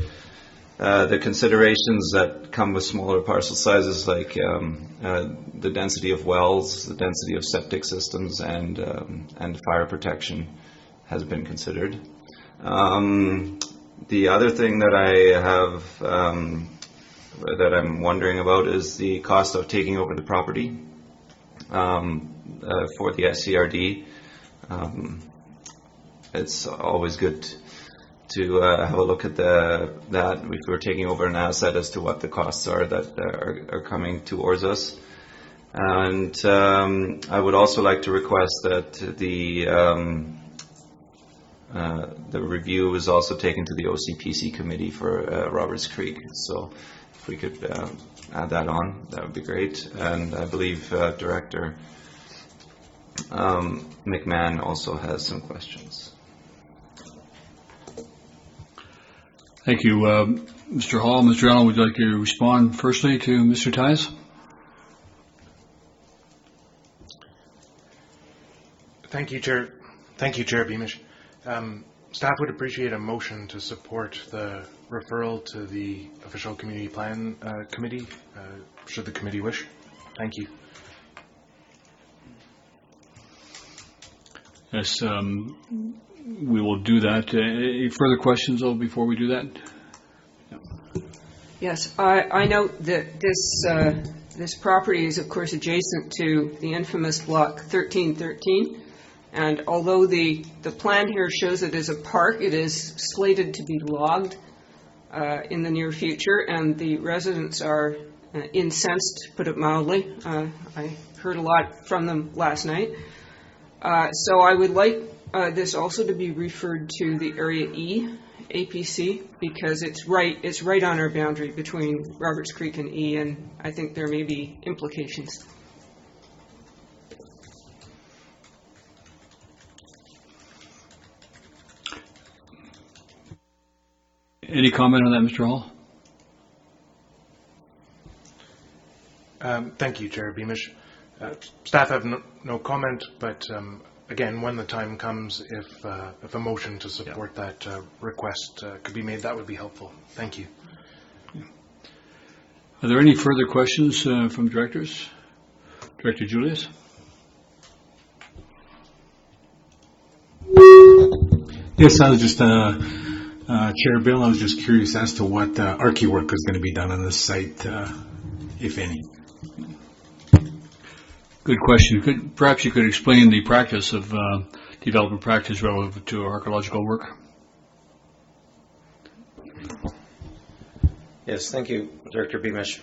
the considerations that come with smaller parcel sizes, like the density of wells, the density of septic systems, and fire protection, has been considered. The other thing that I have that I'm wondering about is the cost of taking over the property for the SCRD. It's always good to have a look at that if we're taking over an asset, as to what the costs are that are coming towards us. And I would also like to request that the review is also taken to the OCPC committee for Roberts Creek. So if we could add that on, that would be great. And I believe Director McMahon also has some questions. Thank you, Mr. Hall. Mr. Allen, would you like to respond firstly to Mr. Tyes? Thank you, Chair. Thank you, Chair Beamish. Staff would appreciate a motion to support the referral to the Official Community Plan Committee, should the committee wish. Thank you. Yes, we will do that. Any further questions, though, before we do that? Yes, I note that this property is, of course, adjacent to the infamous block 1313. And although the plan here shows it as a park, it is slated to be logged in the near future, and the residents are incensed, to put it mildly. I heard a lot from them last night. So I would like this also to be referred to the Area E APC, because it's right on our boundary between Roberts Creek and E, and I think there may be implications. Any comment on that, Mr. Hall? Thank you, Chair Beamish. Staff have no comment, but again, when the time comes, if a motion to support that request could be made, that would be helpful. Thank you. Are there any further questions from directors? Director Julius? Yes, I was just Chair Bill, I was just curious as to what Archie work is going to be done on this site, if any. Good question. Perhaps you could explain the practice of development practice relative to archaeological work? Yes, thank you, Director Beamish.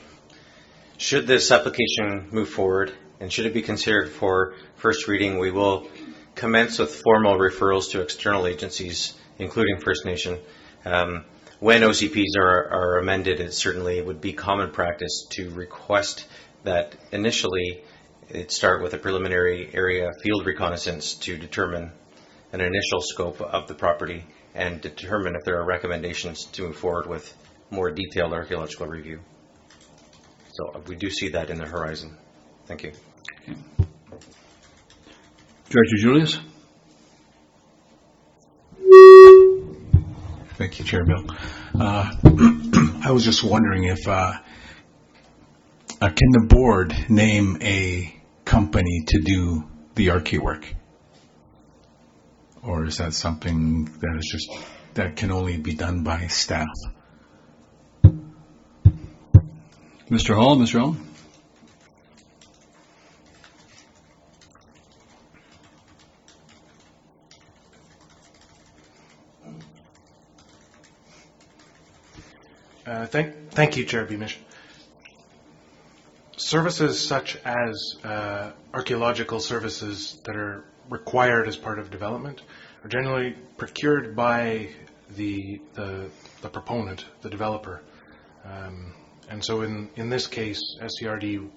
Should this application move forward and should it be considered for first reading, we will commence with formal referrals to external agencies, including First Nation. When OCPs are amended, it certainly would be common practice to request that initially it start with a preliminary area field reconnaissance to determine an initial scope of the property and determine if there are recommendations to move forward with more detailed archaeological review. So we do see that in the horizon. Thank you. Okay. Director Julius? Thank you, Chair Bill. I was just wondering if can the board name a company to do the Archie work, or is that something that can only be done by staff? Mr. Hall, Mr. Hall? Thank you, Chair Beamish. Services such as archaeological services that are required as part of development are generally procured by the proponent, the developer. And so in this case, SCRD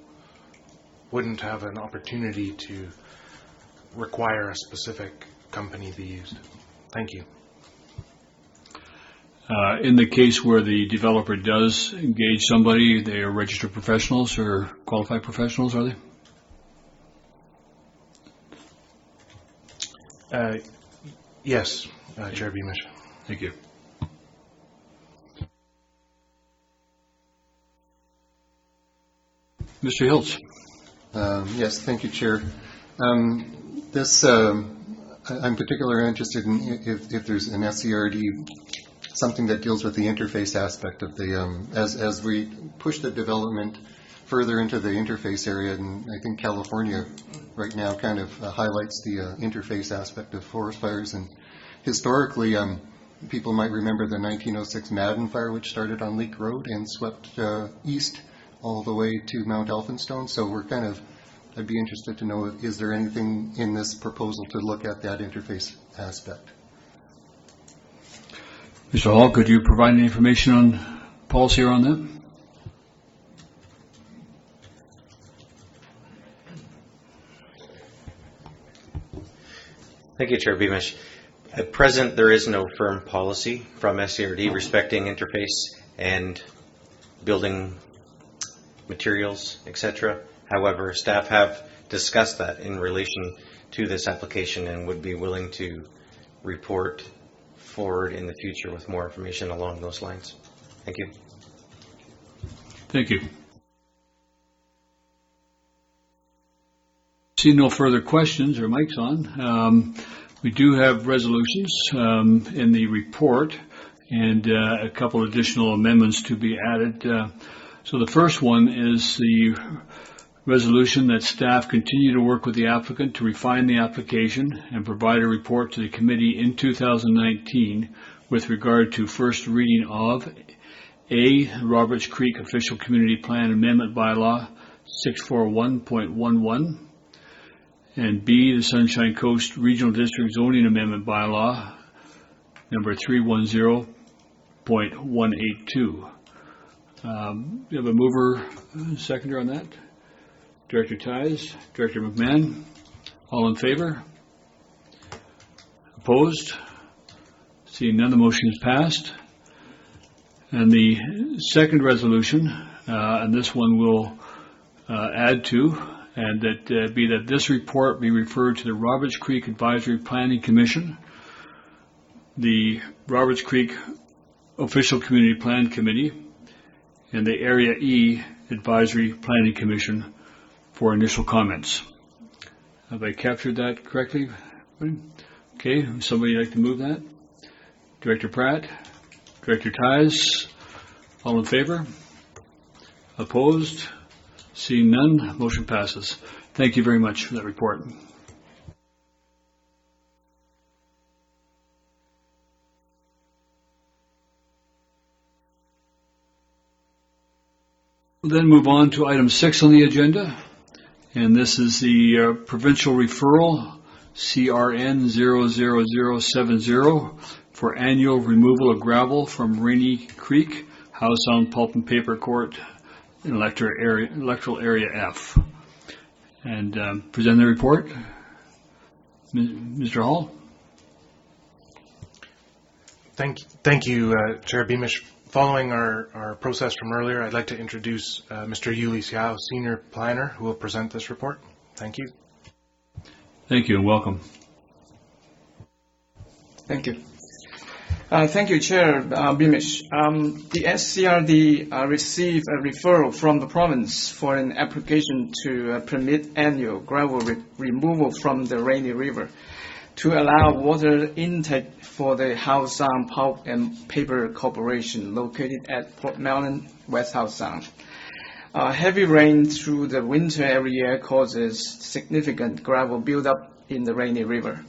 wouldn't have an opportunity to require a specific company be used. Thank you. In the case where the developer does engage somebody, they are registered professionals or qualified professionals, are they? Yes, Chair Beamish. Thank you. Mr. Hiltz. Yes, thank you, Chair. I'm particularly interested in if there's an SCRD, something that deals with the interface aspect of the, as we push the development further into the interface area, and I think California right now kind of highlights the interface aspect of forest fires. And historically, people might remember the 1906 Madden fire, which started on Leak Road and swept east all the way to Mount Elphinstone. So I'd be interested to know, is there anything in this proposal to look at that interface aspect? Mr. Hall, could you provide any information on policy around that? Thank you, Chair Beamish. At present, there is no firm policy from SCRD respecting interface and building materials, etc. However, staff have discussed that in relation to this application and would be willing to report forward in the future with more information along those lines. Thank you. Thank you. See no further questions or mics on. We do have resolutions in the report and a couple additional amendments to be added. So the first one is the resolution that staff continue to work with the applicant to refine the application and provide a report to the committee in 2019 with regard to first reading of A, Roberts Creek Official Community Plan Amendment Bylaw 641.11, and B, the Sunshine Coast Regional District Zoning Amendment Bylaw number 310.182. You have a mover, seconder on that? Director Ties, Director McMahon, all in favor? Opposed? Seeing none, the motion is passed. And the second resolution, and this one will add to, and that be that this report be referred to the Roberts Creek Advisory Planning Commission, the Roberts Creek Official Community Plan Committee, and the Area E Advisory Planning Commission for initial comments. Have I captured that correctly? Okay, somebody like to move that? Director Pratt, Director Ties, all in favor? Opposed? Seeing none, motion passes. Thank you very much for that report. We'll then move on to item 6 on the agenda, and this is the provincial referral, CRN 00070, for annual removal of gravel from Rainy Creek, Howe Sound Pulp and Paper Court, in electoral area F. And present the report, Mr. Hall. Thank you, Chair Beamish. Following our process from earlier, I'd like to introduce Mr. Yuli Xiao, Senior Planner, who will present this report. Thank you. Thank you and welcome. Thank you. Thank you, Chair Beamish. The SCRD received a referral from the province for an application to permit annual gravel removal from the Rainy River to allow water intake for the Howe Sound Pulp and Paper Corporation located at Port Melon, West Howe Sound. Heavy rain through the winter every year causes significant gravel buildup in the Rainy River.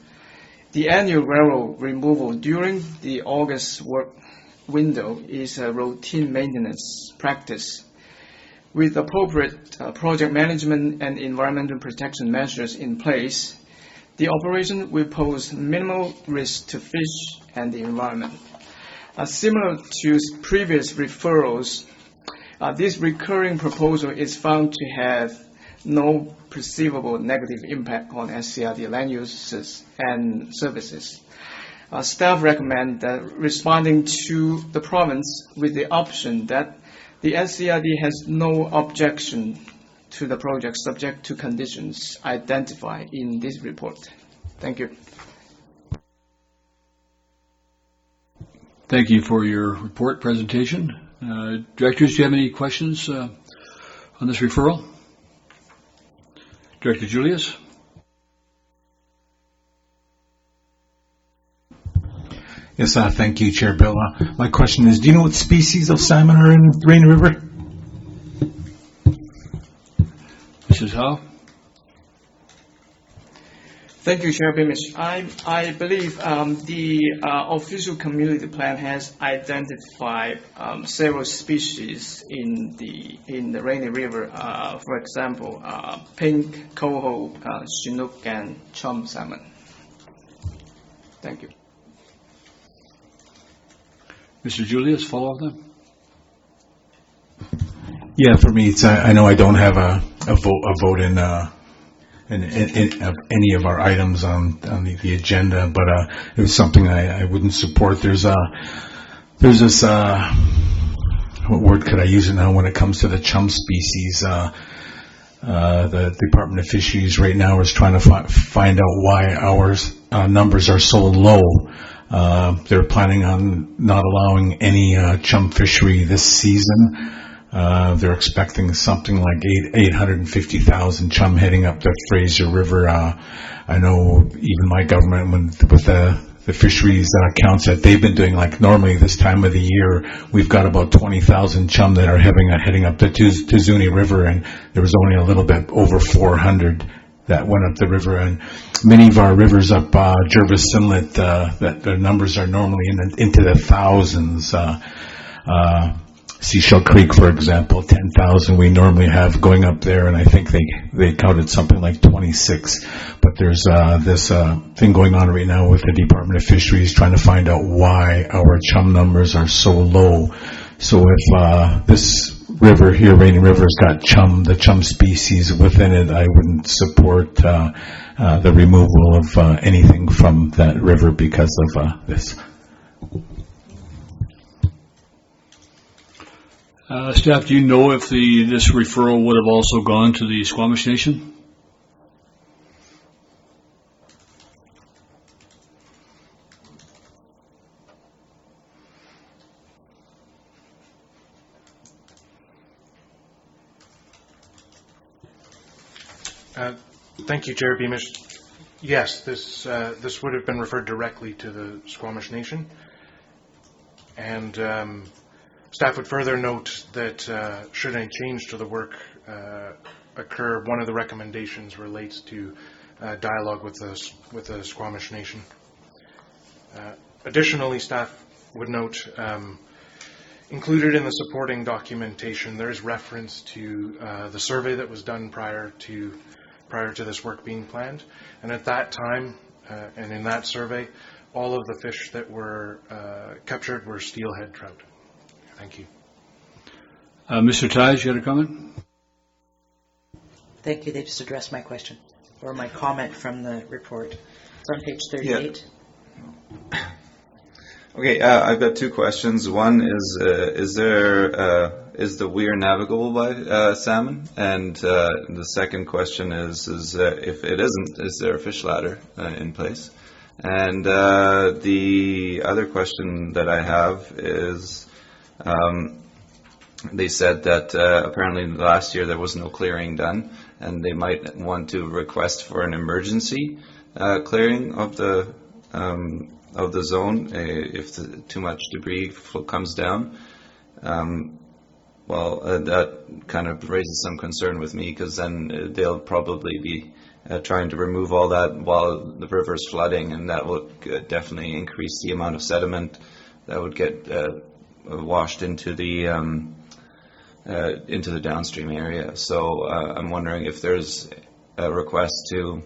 The annual gravel removal during the August work window is a routine maintenance practice. With appropriate project management and environmental protection measures in place, the operation will pose minimal risk to fish and the environment. Similar to previous referrals, this recurring proposal is found to have no perceivable negative impact on SCRD land uses and services. Staff recommend that responding to the province with the option that the SCRD has no objection to the project subject to conditions identified in this report. Thank you. Thank you for your report presentation. Directors, do you have any questions on this referral? Director Julius? Yes, thank you, Chair Bill. My question is, do you know what species of salmon are in Rainy River? Mrs. Howe? Thank you, Chair Beamish. I believe the official community plan has identified several species in the Rainy River. For example, pink coho, chinook, and chum salmon. Thank you. Mr. Julius, follow up then? Yeah, for me, it's I know I don't have a vote in any of our items on the agenda, but it was something I wouldn't support. There's this what word could I use it now when it comes to the chum species? The Department of Fisheries right now is trying to find out why our numbers are so low. They're planning on not allowing any chum fishery this season. They're expecting something like 850,000 chum heading up the Fraser River. I know even my government, with the fisheries accounts that they've been doing, like normally this time of the year, we've got about 20,000 chum that are heading up the Tizuni River, and there was only a little bit over 400 that went up the river. And many of our rivers up Jervis Inlet, that their numbers are normally into the thousands. Seashell Creek, for example, 10,000 we normally have going up there, and I think they counted something like 26. But there's this thing going on right now with the Department of Fisheries trying to find out why our chum numbers are so low. So if this river here, Rainy River, has got the chum species within it, I wouldn't support the removal of anything from that river because of this. Staff, do you know if this referral would have also gone to the Squamish Nation? Thank you, Chair Beamish. Yes, this would have been referred directly to the Squamish Nation. And staff would further note that should any change to the work occur, one of the recommendations relates to dialogue with the Squamish Nation. Additionally, staff would note included in the supporting documentation there is reference to the survey that was done prior to this work being planned, and at that time and in that survey all of the fish that were captured were steelhead trout. Thank you. Mr. Tighe, you had a comment? Thank you. They just addressed my question or my comment from the report. It's on page 38. Yeah. Okay, I've got two questions. One is the weir navigable by salmon? And the second question is if it isn't, is there a fish ladder in place? And the other question that I have is, they said that apparently last year there was no clearing done, and they might want to request for an emergency clearing of the zone if too much debris comes down. That kind of raises some concern with me, because then they'll probably be trying to remove all that while the river's flooding, and that would definitely increase the amount of sediment that would get washed into the downstream area. So I'm wondering if there's a request to,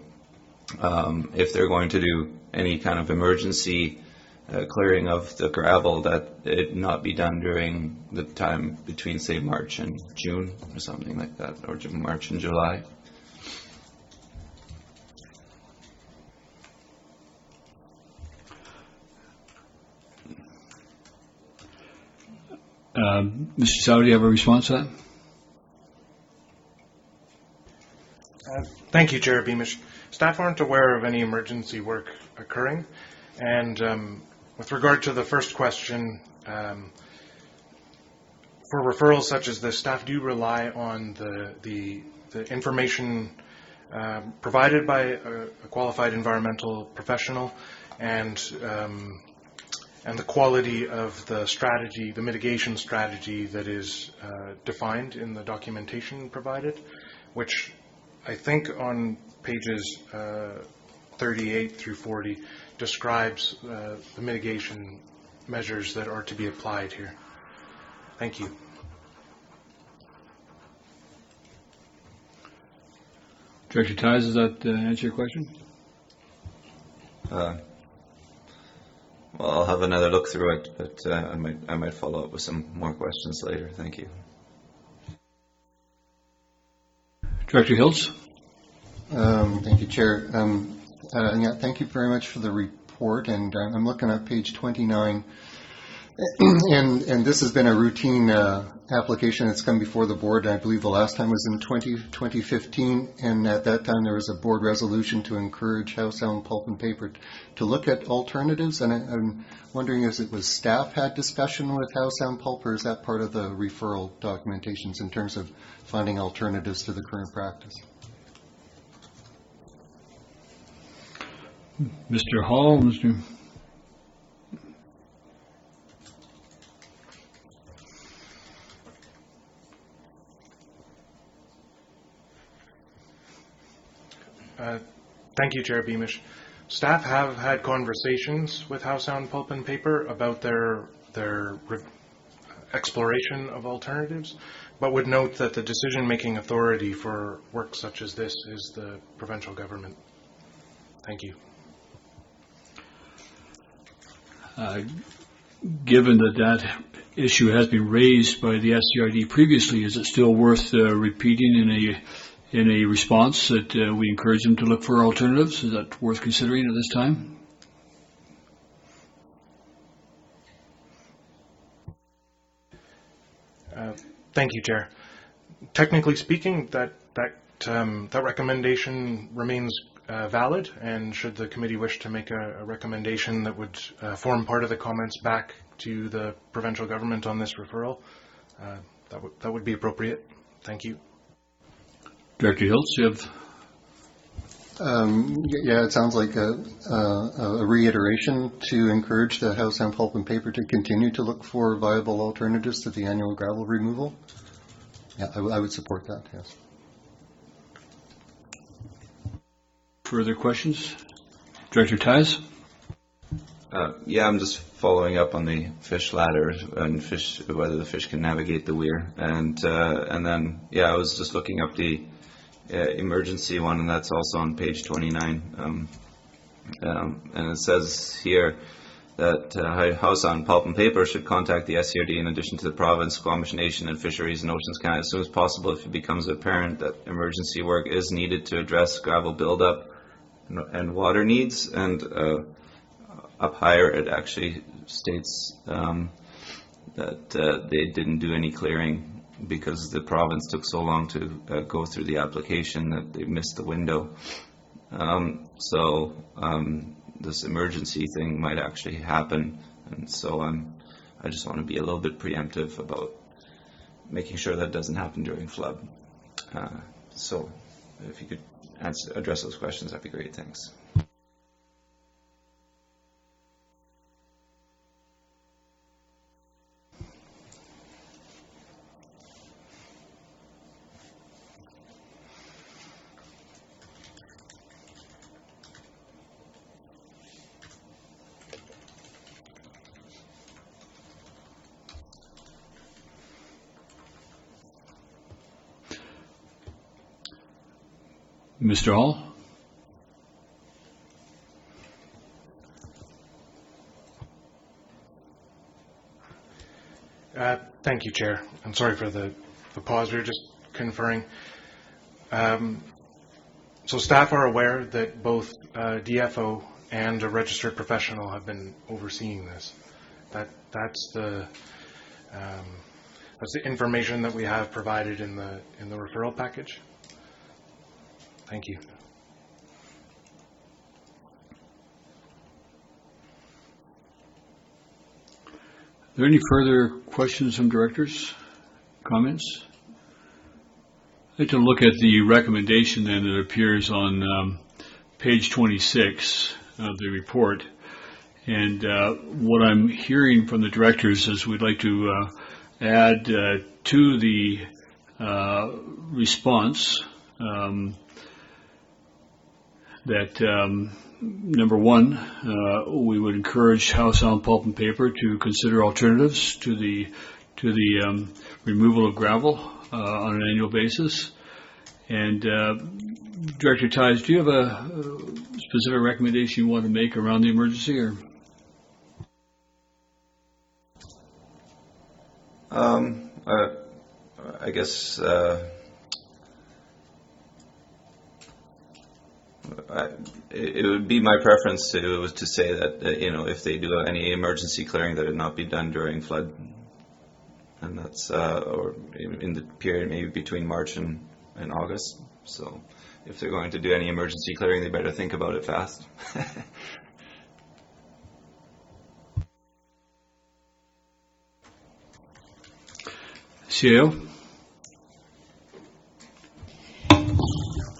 if they're going to do any kind of emergency clearing of the gravel, that it not be done during the time between, say, March and June or something like that, or March and July. Mr. Sauer, do you have a response to that? Thank you, Chair Beamish. Staff aren't aware of any emergency work occurring, and with regard to the first question, for referrals such as this, staff do rely on the information provided by a qualified environmental professional, and the quality of the strategy, the mitigation strategy that is defined in the documentation provided, which I think on pages 38 through 40 describes the mitigation measures that are to be applied here. Thank you. Director Tighe, does that answer your question? Well, I'll have another look through it, but I might follow up with some more questions later. Thank you. Director Hiltz? Thank you, Chair. Thank you very much for the report, and I'm looking at page 29, and this has been a routine application that's come before the board. I believe the last time was in 2015, and at that time there was a board resolution to encourage Howe Sound Pulp and Paper to look at alternatives, and I'm wondering if it was staff had discussion with Howe Sound Pulp, or is that part of the referral documentations in terms of finding alternatives to the current practice? Mr. Hall, Mr. Thank you, Chair Beamish. Staff have had conversations with Howe Sound Pulp and Paper about their exploration of alternatives, but would note that the decision-making authority for work such as this is the provincial government. Thank you. Given that issue has been raised by the SCRD previously, is it still worth repeating in a response that we encourage them to look for alternatives? Is that worth considering at this time? Thank you, Chair. Technically speaking, that recommendation remains valid, and should the committee wish to make a recommendation that would form part of the comments back to the provincial government on this referral, that would be appropriate. Thank you. Director Hiltz, you have... Yeah, it sounds like a reiteration to encourage the Howe Sound Pulp and Paper to continue to look for viable alternatives to the annual gravel removal. Yeah, I would support that, yes. Further questions? Director Ties? Yeah, I'm just following up on the fish ladder and whether the fish can navigate the weir, and then I was just looking up the emergency one, and that's also on page 29, and it says here that Howe Sound Pulp and Paper should contact the SCRD in addition to the province, Squamish Nation, and Fisheries and Oceans Canada as soon as possible if it becomes apparent that emergency work is needed to address gravel buildup and water needs. And up higher, it actually states that they didn't do any clearing because the province took so long to go through the application that they missed the window. So this emergency thing might actually happen, and so I just want to be a little bit preemptive about making sure that doesn't happen during flood. So if you could address those questions, that'd be great. Thanks. Mr. Hall? Thank you, Chair. I'm sorry for the pause. We were just conferring. So staff are aware that both DFO and a registered professional have been overseeing this. That's the information that we have provided in the referral package. Thank you. Are there any further questions from directors? Comments? I'd like to look at the recommendation then that appears on page 26 of the report. And what I'm hearing from the directors is we'd like to add to the response that number one, we would encourage Howe Sound Pulp and Paper to consider alternatives to the removal of gravel on an annual basis. And Director Ties, do you have a specific recommendation you want to make around the emergency, or? I guess it would be my preference to say that if they do any emergency clearing, that it not be done during flood, and that's or in the period maybe between March and August. So if they're going to do any emergency clearing, they better think about it fast. CAO?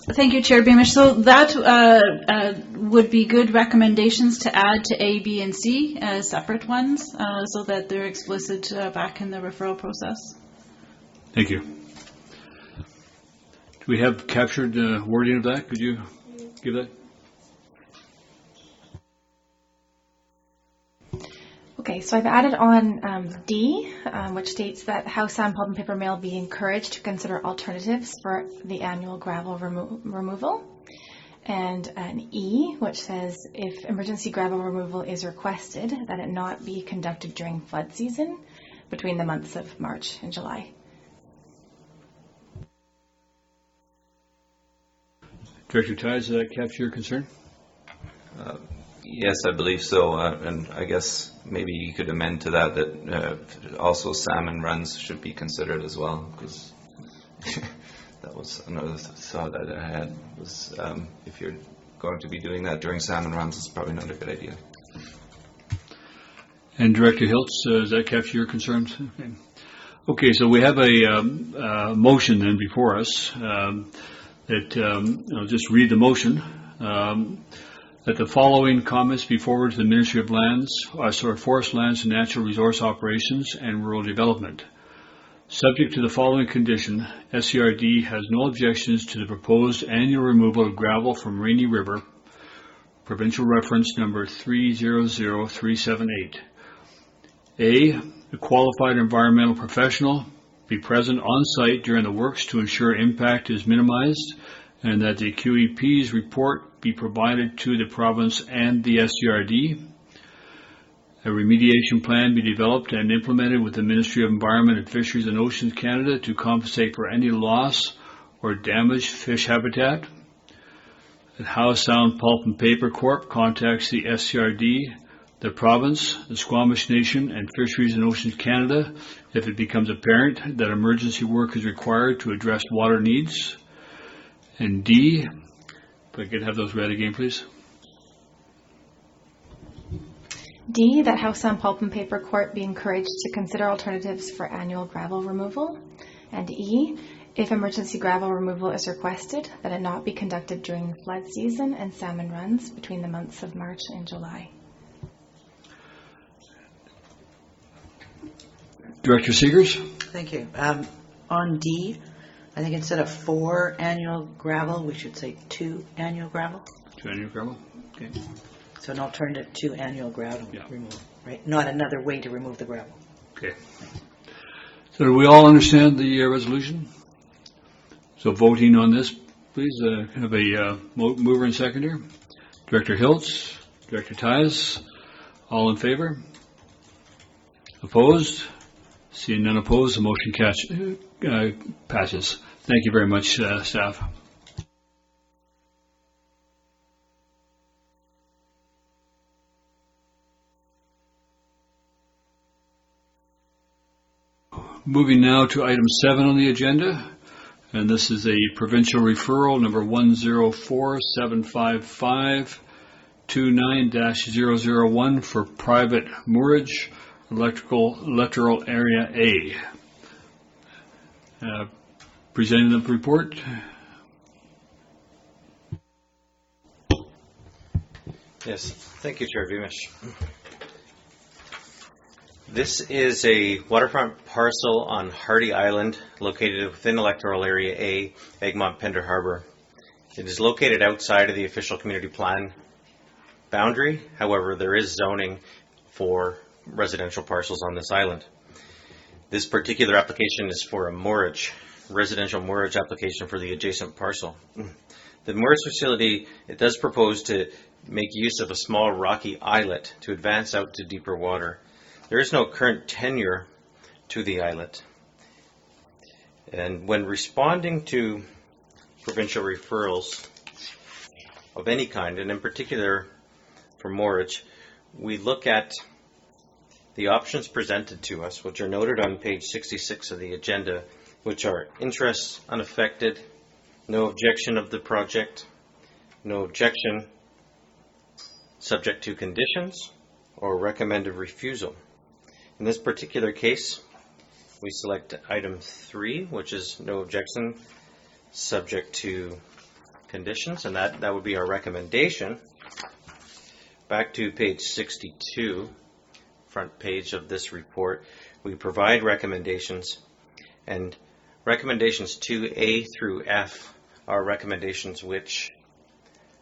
Thank you, Chair Beamish. So that would be good recommendations to add to A, B, and C as separate ones so that they're explicit back in the referral process. Thank you. Do we have captured wording of that? Could you give that? Okay, so I've added on D, which states that Howe Sound Pulp and Paper Mill be encouraged to consider alternatives for the annual gravel removal. And an E, which says if emergency gravel removal is requested, that it not be conducted during flood season between the months of March and July. Director Ties, does that capture your concern? Yes, I believe so, and I guess maybe you could amend to that also salmon runs should be considered as well, because that was another thought that I had, was if you're going to be doing that during salmon runs, it's probably not a good idea. And Director Hiltz, does that capture your concerns? Okay, so we have a motion then before us that I'll just read the motion. that the following comments be forwarded to the Ministry of Forest Lands and Natural Resource Operations and Rural Development. Subject to the following condition, SCRD has no objections to the proposed annual removal of gravel from Rainy River, provincial reference number 300378. A qualified environmental professional be present on site during the works to ensure impact is minimized, and that the QEP's report be provided to the province and the SCRD. A remediation plan be developed and implemented with the Ministry of Environment and Fisheries and Oceans Canada to compensate for any loss or damaged fish habitat. That Howe Sound Pulp and Paper Corp. Contacts the SCRD, the province, the Squamish Nation, and Fisheries and Oceans Canada if it becomes apparent that emergency work is required to address water needs. And D, if I could have those read again, please. D, that Howe Sound Pulp and Paper Corp. Be encouraged to consider alternatives for annual gravel removal. And E, if emergency gravel removal is requested, that it not be conducted during the flood season and salmon runs between the months of March and July. Director Seegers? Thank you. On D, I think instead of 4 annual gravel, we should say 2 annual gravel. 2 annual gravel? Okay. So an alternative to annual gravel removal, right? Not another way to remove the gravel. Okay. So do we all understand the resolution? So voting on this, please have a mover and seconder. Director Hiltz, Director Tyes, all in favor? Opposed? Seeing none opposed, the motion passes. Thank you very much, staff. Moving now to item 7 on the agenda, and this is a provincial referral number 1047559-001 for private moorage, electoral area A. Presenting the report. Yes, thank you, Chair Beamish. This is a waterfront parcel on Hardy Island located within electoral area A, Egmont-Pender Harbor. It is located outside of the official community plan boundary. However, there is zoning for residential parcels on this island. This particular application is for a moorage, residential moorage application for the adjacent parcel. The moorage facility, it does propose to make use of a small rocky islet to advance out to deeper water. There is no current tenure to the islet. And when responding to provincial referrals of any kind, and in particular for moorage, we look at the options presented to us, which are noted on page 66 of the agenda, which are interest unaffected, no objection of the project, no objection subject to conditions, or recommended refusal. In this particular case, we select item 3, which is no objection subject to conditions, and that would be our recommendation. Back to page 62, front page of this report, we provide recommendations, and recommendations 2A through F are recommendations which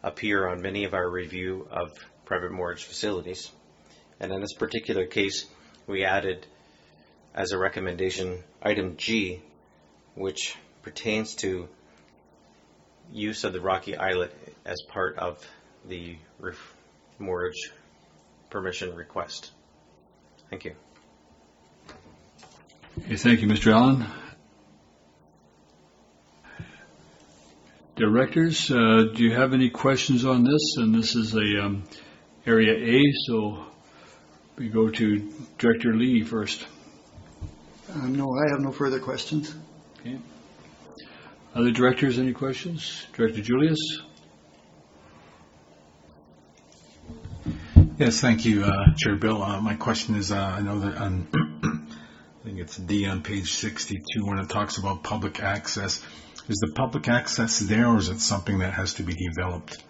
appear on many of our review of private moorage facilities. And in this particular case, we added as a recommendation item G, which pertains to use of the rocky islet as part of the moorage permission request. Thank you. Okay, thank you, Mr. Allen. Directors, do you have any questions on this? And this is a area A, so we go to Director Lee first. No, I have no further questions. Okay. Other directors, any questions? Director Julius? Yes, thank you, Chair Bill. My question is, I know that on, I think it's D on page 62 when it talks about public access. Is the public access there, or is it something that has to be developed?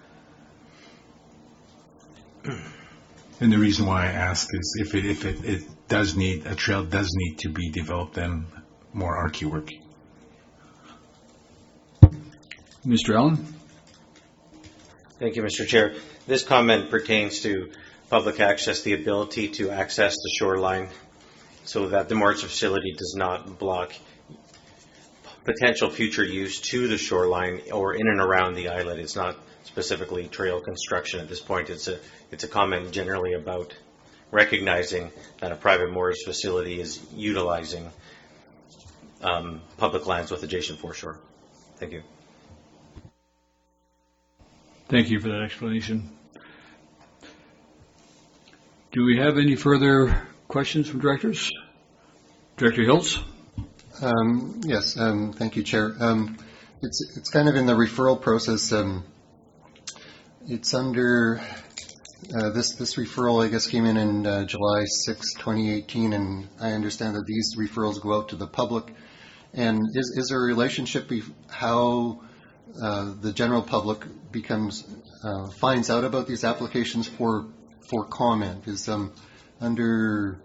And the reason why I ask is if it does need, a trail does need to be developed, then more archae work. Mr. Allen? Thank you, Mr. Chair. This comment pertains to public access, the ability to access the shoreline so that the moored facility does not block potential future use to the shoreline or in and around the islet. It's not specifically trail construction at this point. It's a comment generally about recognizing that a private moorage facility is utilizing public lands with adjacent foreshore. Thank you. Thank you for that explanation. Do we have any further questions from directors? Director Hills? Yes, thank you, Chair. It's kind of in the referral process. It's under this referral, I guess, came in July 6, 2018, and I understand that these referrals go out to the public. And is there a relationship how the general public finds out about these applications for comment? Is under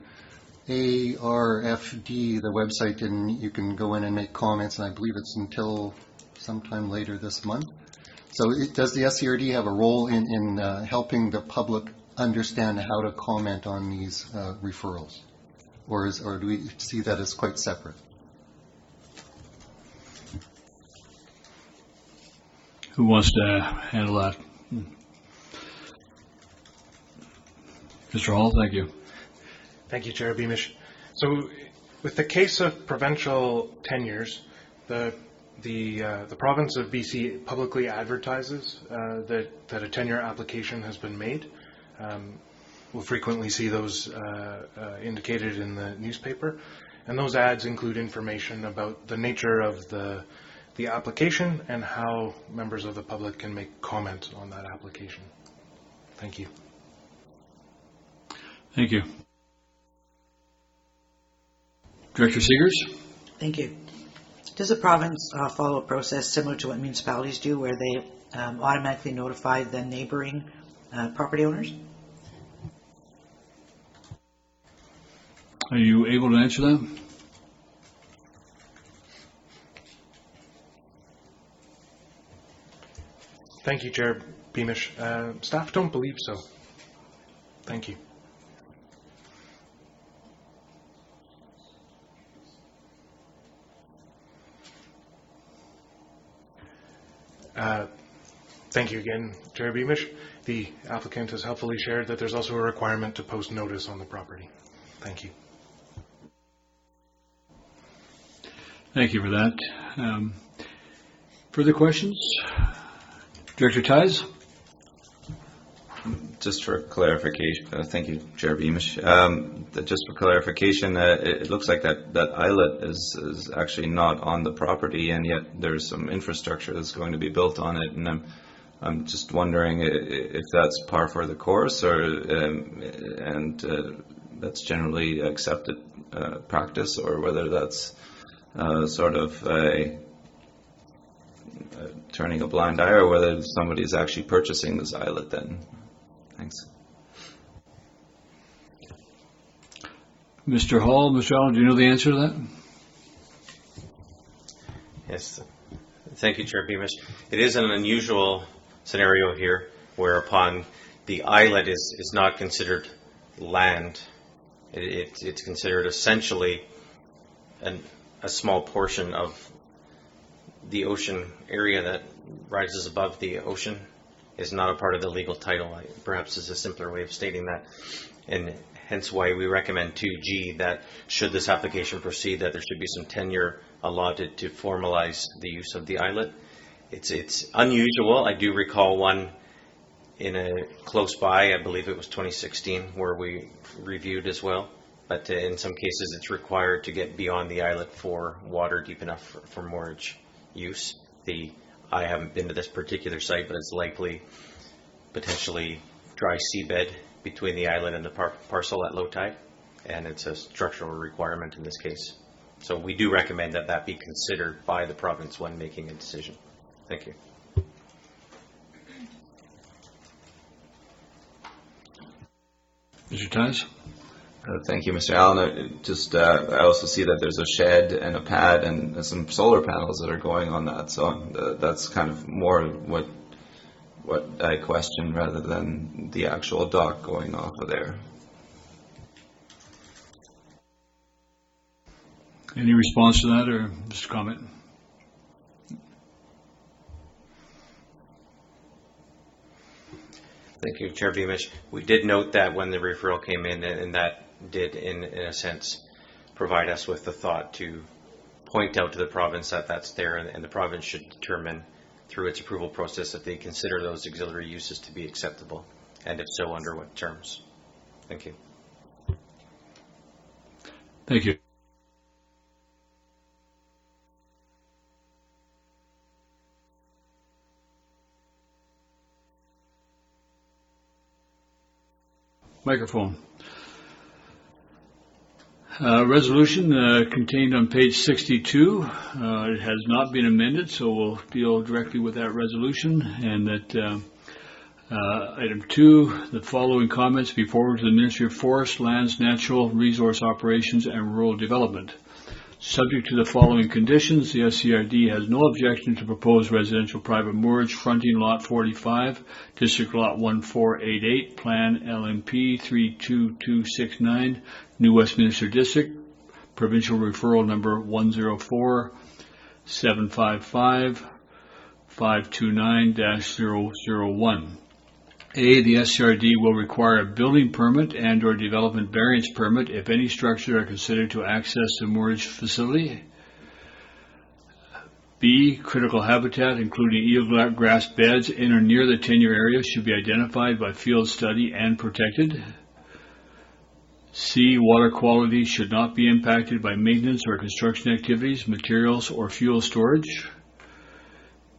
ARFD, the website, and you can go in and make comments, and I believe it's until sometime later this month. So does the SCRD have a role in helping the public understand how to comment on these referrals? Or do we see that as quite separate? Who wants to handle that? Mr. Hall, thank you. Thank you, Chair Beamish. So with the case of provincial tenures, the province of BC publicly advertises that a tenure application has been made. We'll frequently see those indicated in the newspaper, and those ads include information about the nature of the application and how members of the public can make comment on that application. Thank you. Thank you. Director Seegers? Thank you. Does the province follow a process similar to what municipalities do, where they automatically notify the neighboring property owners? Are you able to answer that? Thank you, Chair Beamish. Staff don't believe so. Thank you. Thank you again, Chair Beamish. The applicant has helpfully shared that there's also a requirement to post notice on the property. Thank you. Thank you for that. Further questions? Director Ties? Just for clarification, thank you, Chair Beamish. Just for clarification, it looks like that islet is actually not on the property, and yet there's some infrastructure that's going to be built on it. And I'm just wondering if that's par for the course, or that's generally accepted practice, or whether that's sort of turning a blind eye, or whether somebody is actually purchasing this islet then. Thanks. Mr. Hall, Mr. Allen, do you know the answer to that? Yes. Thank you, Chair Beamish. It is an unusual scenario here, whereupon the islet is not considered land. It's considered essentially a small portion of the ocean area that rises above the ocean. Is not a part of the legal title. Perhaps is a simpler way of stating that, and hence why we recommend 2G that should this application proceed, that there should be some tenure allotted to formalize the use of the islet. It's unusual. I do recall one in a close by, I believe it was 2016, where we reviewed as well. But in some cases, it's required to get beyond the islet for water deep enough for moorage use. I haven't been to this particular site, but it's likely potentially dry seabed between the islet and the parcel at low tide, and it's a structural requirement in this case. So we do recommend that be considered by the province when making a decision. Thank you. Mr. Tice? Thank you, Mr. Allen. I also see that there's a shed and a pad and some solar panels that are going on that. So that's kind of more what I question rather than the actual dock going off of there. Any response to that or just comment? Thank you, Chair Beamish. We did note that when the referral came in, and that did, in a sense, provide us with the thought to point out to the province that that's there, and the province should determine through its approval process if they consider those auxiliary uses to be acceptable, and if so, under what terms. Thank you. Thank you. Microphone. Resolution contained on page 62. It has not been amended, so we'll deal directly with that resolution. And that item 2, the following comments be forwarded to the Ministry of Forests, Lands, Natural Resource Operations, and Rural Development. Subject to the following conditions, the SCRD has no objection to proposed residential private moorage fronting Lot 45, District Lot 1488, Plan LMP 32269, New Westminster District, Provincial Referral Number 104-755-529-001. A, the SCRD will require a building permit and or development variance permit if any structure are considered to access the moorage facility. B, critical habitat, including eelgrass beds in or near the tenure area, should be identified by field study and protected. C, water quality should not be impacted by maintenance or construction activities, materials, or fuel storage.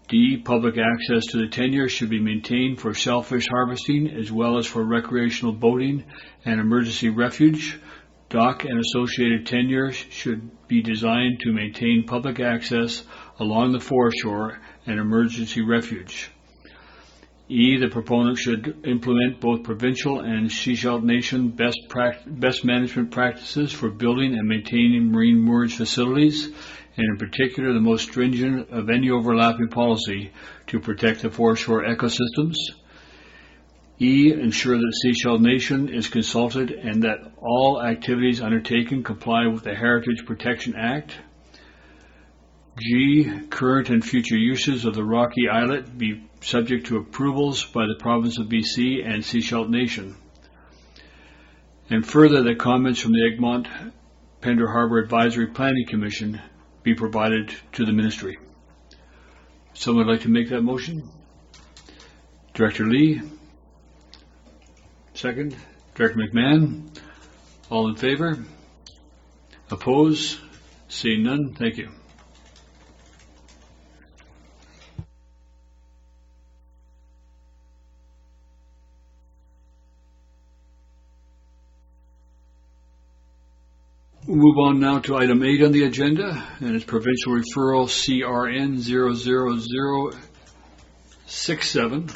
D, public access to the tenure should be maintained for shellfish harvesting as well as for recreational boating and emergency refuge. Dock and associated tenure should be designed to maintain public access along the foreshore and emergency refuge. E, the proponent should implement both provincial and Sechelt Nation best management practices for building and maintaining marine moorage facilities, and in particular the most stringent of any overlapping policy to protect the foreshore ecosystems. E, ensure that Sechelt Nation is consulted and that all activities undertaken comply with the Heritage Protection Act. G, current and future uses of the Rocky Islet be subject to approvals by the Province of BC and Sechelt Nation. And further, that comments from the Egmont-Pender Harbour Advisory Planning Commission be provided to the Ministry. Someone would like to make that motion? Director Lee? Second. Director McMahon? All in favor? Oppose? Seeing none, thank you. We'll move on now to item 8 on the agenda, and it's provincial referral CRN 00067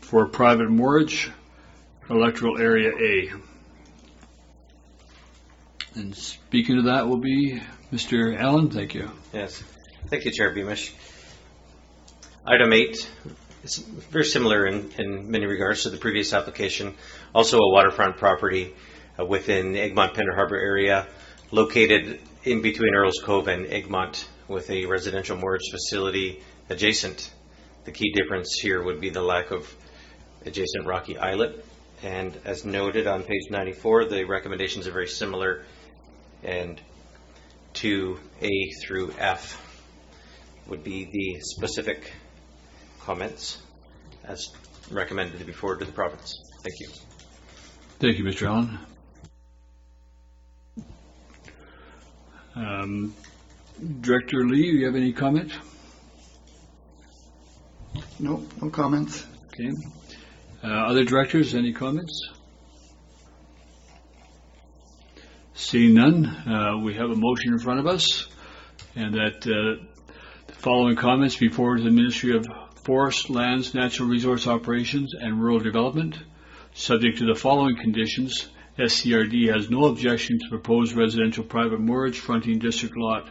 for private moorage, electoral area A. And speaking to that will be Mr. Allen. Thank you. Yes. Thank you, Chair Beamish. Item 8 is very similar in many regards to the previous application. Also a waterfront property within the Egmont-Pender Harbour area, located in between Earls Cove and Egmont with a residential moorage facility adjacent. The key difference here would be the lack of adjacent rocky islet. And as noted on page 94, the recommendations are very similar, and 2A through F would be the specific comments as recommended to be forwarded to the province. Thank you. Thank you, Mr. Allen. Director Lee, do you have any comment? No comments. Okay. Other directors, any comments? Seeing none, we have a motion in front of us, and that the following comments be forwarded to the Ministry of Forests, Lands, Natural Resource Operations, and Rural Development. Subject to the following conditions, SCRD has no objection to proposed residential private moorage fronting District Lot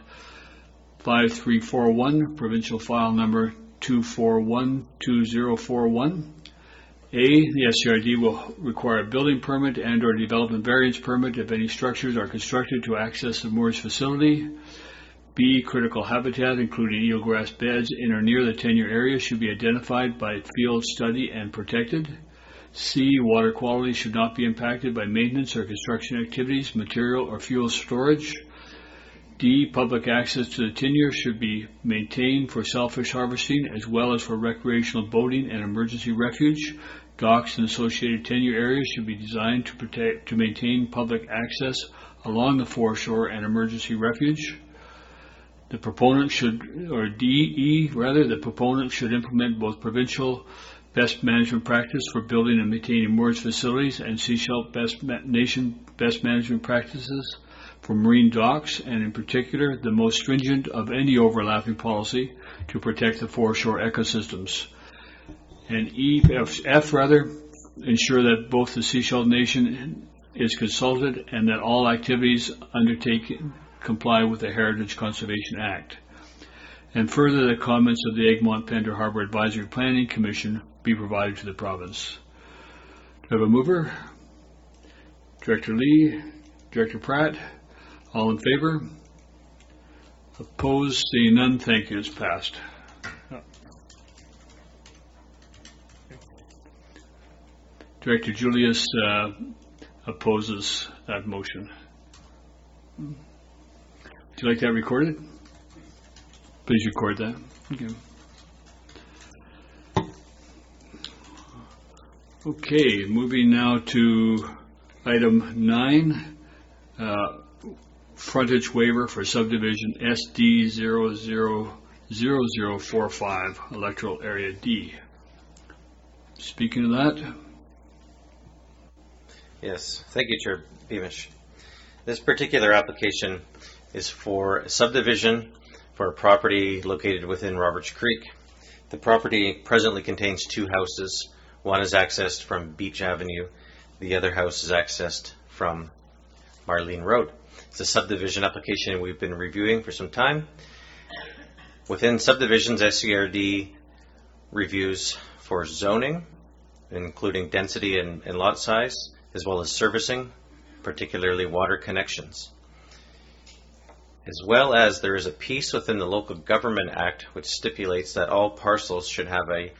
5341, provincial file number 2412041. A, the SCRD will require a building permit and or development variance permit if any structures are constructed to access the moorage facility. B, critical habitat, including eelgrass beds in or near the tenure area, should be identified by field study and protected. C, water quality should not be impacted by maintenance or construction activities, material or fuel storage. D, public access to the tenure should be maintained for shellfish harvesting as well as for recreational boating and emergency refuge. Docks and associated tenure areas should be designed to maintain public access along the foreshore and emergency refuge. The proponent should implement both provincial best management practice for building and maintaining moorage facilities and Seychelles best management practices for marine docks, and in particular, the most stringent of any overlapping policy to protect the foreshore ecosystems. And ensure that both the Seychelles Nation is consulted and that all activities undertaken comply with the Heritage Conservation Act. And further, the comments of the Egmont-Pender Harbor Advisory Planning Commission be provided to the province. Do I have a mover? Director Lee, Director Pratt, all in favor? Opposed? Seeing none, thank you. It's passed. Director Julius opposes that motion. Would you like that recorded? Please record that. Okay, moving now to item 9, frontage waiver for subdivision SD000045, electoral area D. Speaking of that. Yes, thank you, Chair Beamish. This particular application is for a subdivision for a property located within Roberts Creek. The property presently contains 2 houses. One is accessed from Beach Avenue. The other house is accessed from Marlene Road. It's a subdivision application we've been reviewing for some time. Within subdivisions, SCRD reviews for zoning, including density and lot size, as well as servicing, particularly water connections. As well as there is a piece within the Local Government Act which stipulates that all parcels should have a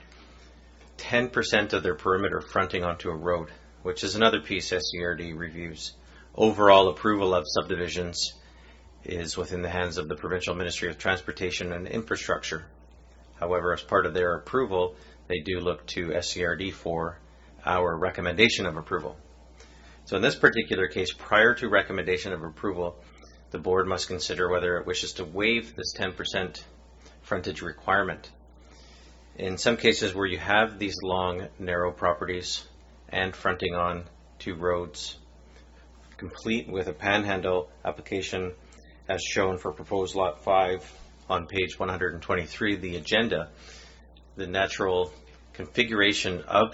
10% of their perimeter fronting onto a road, which is another piece SCRD reviews. Overall approval of subdivisions is within the hands of the Provincial Ministry of Transportation and Infrastructure. However, as part of their approval, they do look to SCRD for our recommendation of approval. So in this particular case, prior to recommendation of approval, the board must consider whether it wishes to waive this 10% frontage requirement. In some cases where you have these long, narrow properties and fronting on 2 roads, complete with a panhandle application as shown for proposed Lot 5 on page 123, the agenda, the natural configuration of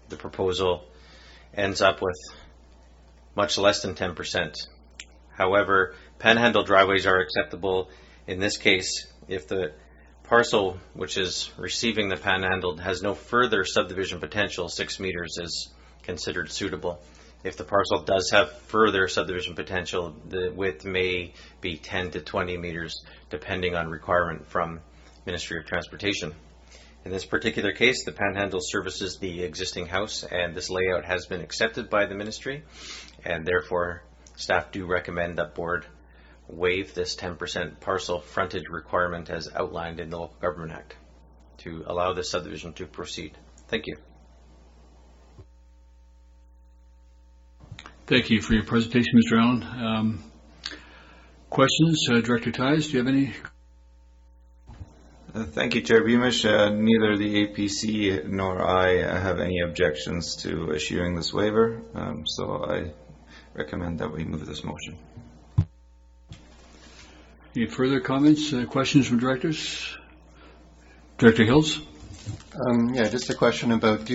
the proposal ends up with much less than 10%. However, panhandle driveways are acceptable in this case if the parcel which is receiving the panhandle has no further subdivision potential. 6 meters is considered suitable. If the parcel does have further subdivision potential, the width may be 10 to 20 meters depending on requirement from Ministry of Transportation. In this particular case, the panhandle services the existing house, and this layout has been accepted by the ministry, and therefore staff do recommend that board waive this 10% parcel frontage requirement as outlined in the Local Government Act to allow this subdivision to proceed. Thank you. Thank you for your presentation, Mr. Allen. Questions? Director Ties, do you have any? Thank you, Chair Beamish. Neither the APC nor I have any objections to issuing this waiver, so I recommend that we move this motion. Any further comments, questions from directors? Director Hills? Yeah, just a question about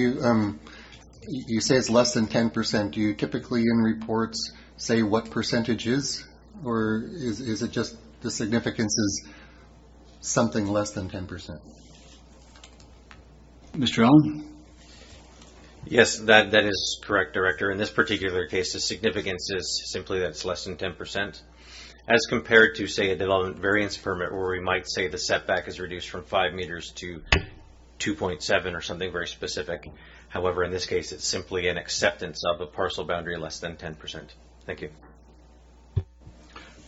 you say it's less than 10%. Do you typically in reports say what percentage is? Or is it just the significance is something less than 10%? Mr. Allen? Yes, that is correct, Director. In this particular case, the significance is simply that it's less than 10%. As compared to, say, a development variance permit where we might say the setback is reduced from 5 meters to 2.7 or something very specific. However, in this case, it's simply an acceptance of a parcel boundary less than 10%. Thank you.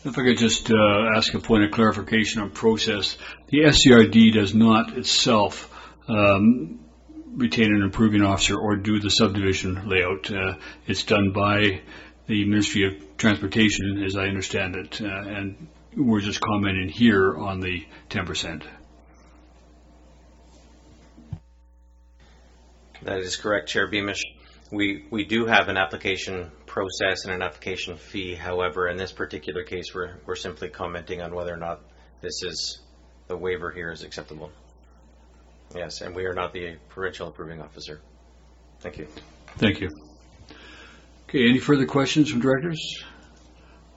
If I could just ask a point of clarification on process. The SCRD does not itself retain an approving officer or do the subdivision layout. It's done by the Ministry of Transportation, as I understand it, and we're just commenting here on the 10%. That is correct, Chair Beamish. We do have an application process and an application fee. However, in this particular case, we're simply commenting on whether or not the waiver here is acceptable. Yes, and we are not the provincial approving officer. Thank you. Thank you. Okay, any further questions from directors?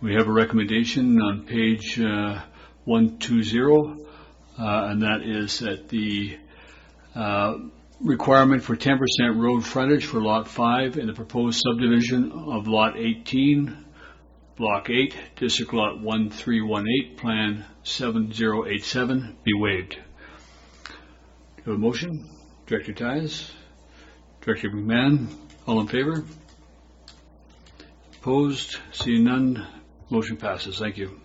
We have a recommendation on page 120, and that is that the requirement for 10% road frontage for Lot 5 in the proposed subdivision of Lot 18, Block 8, District Lot 1318, Plan 7087 be waived. Do you have a motion? Director Tyes? Director McMahon? All in favor? Opposed? Seeing none, motion passes. Thank you.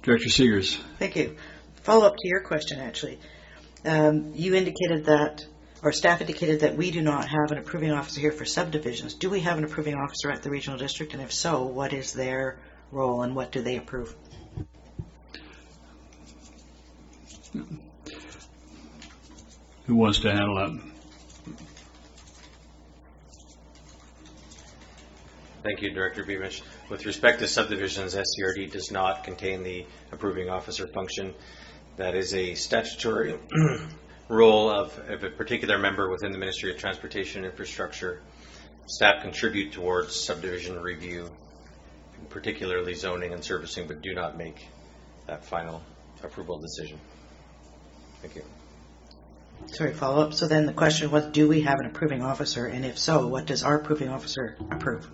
Director Seegers. Thank you. Follow up to your question, actually. You indicated that, or staff indicated that we do not have an approving officer here for subdivisions. Do we have an approving officer at the regional district? And if so, what is their role and what do they approve? Who wants to handle that? Thank you, Director Beamish. With respect to subdivisions, SCRD does not contain the approving officer function. That is a statutory role of a particular member within the Ministry of Transportation and Infrastructure. Staff contribute towards subdivision review, particularly zoning and servicing, but do not make that final approval decision. Thank you. Sorry, follow up. So then the question was, do we have an approving officer? And if so, what does our approving officer approve?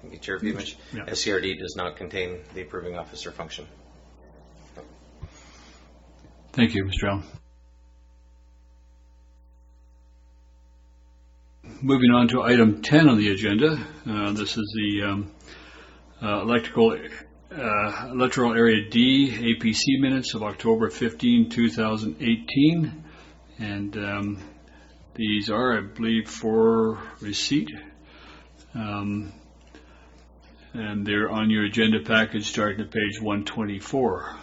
Thank you, Chair Beamish. SCRD does not contain the approving officer function. Thank you, Mr. Allen. Moving on to item 10 on the agenda. This is the electoral area D APC minutes of October 15, 2018. And these are, I believe, for receipt. And they're on your agenda package starting at page 124.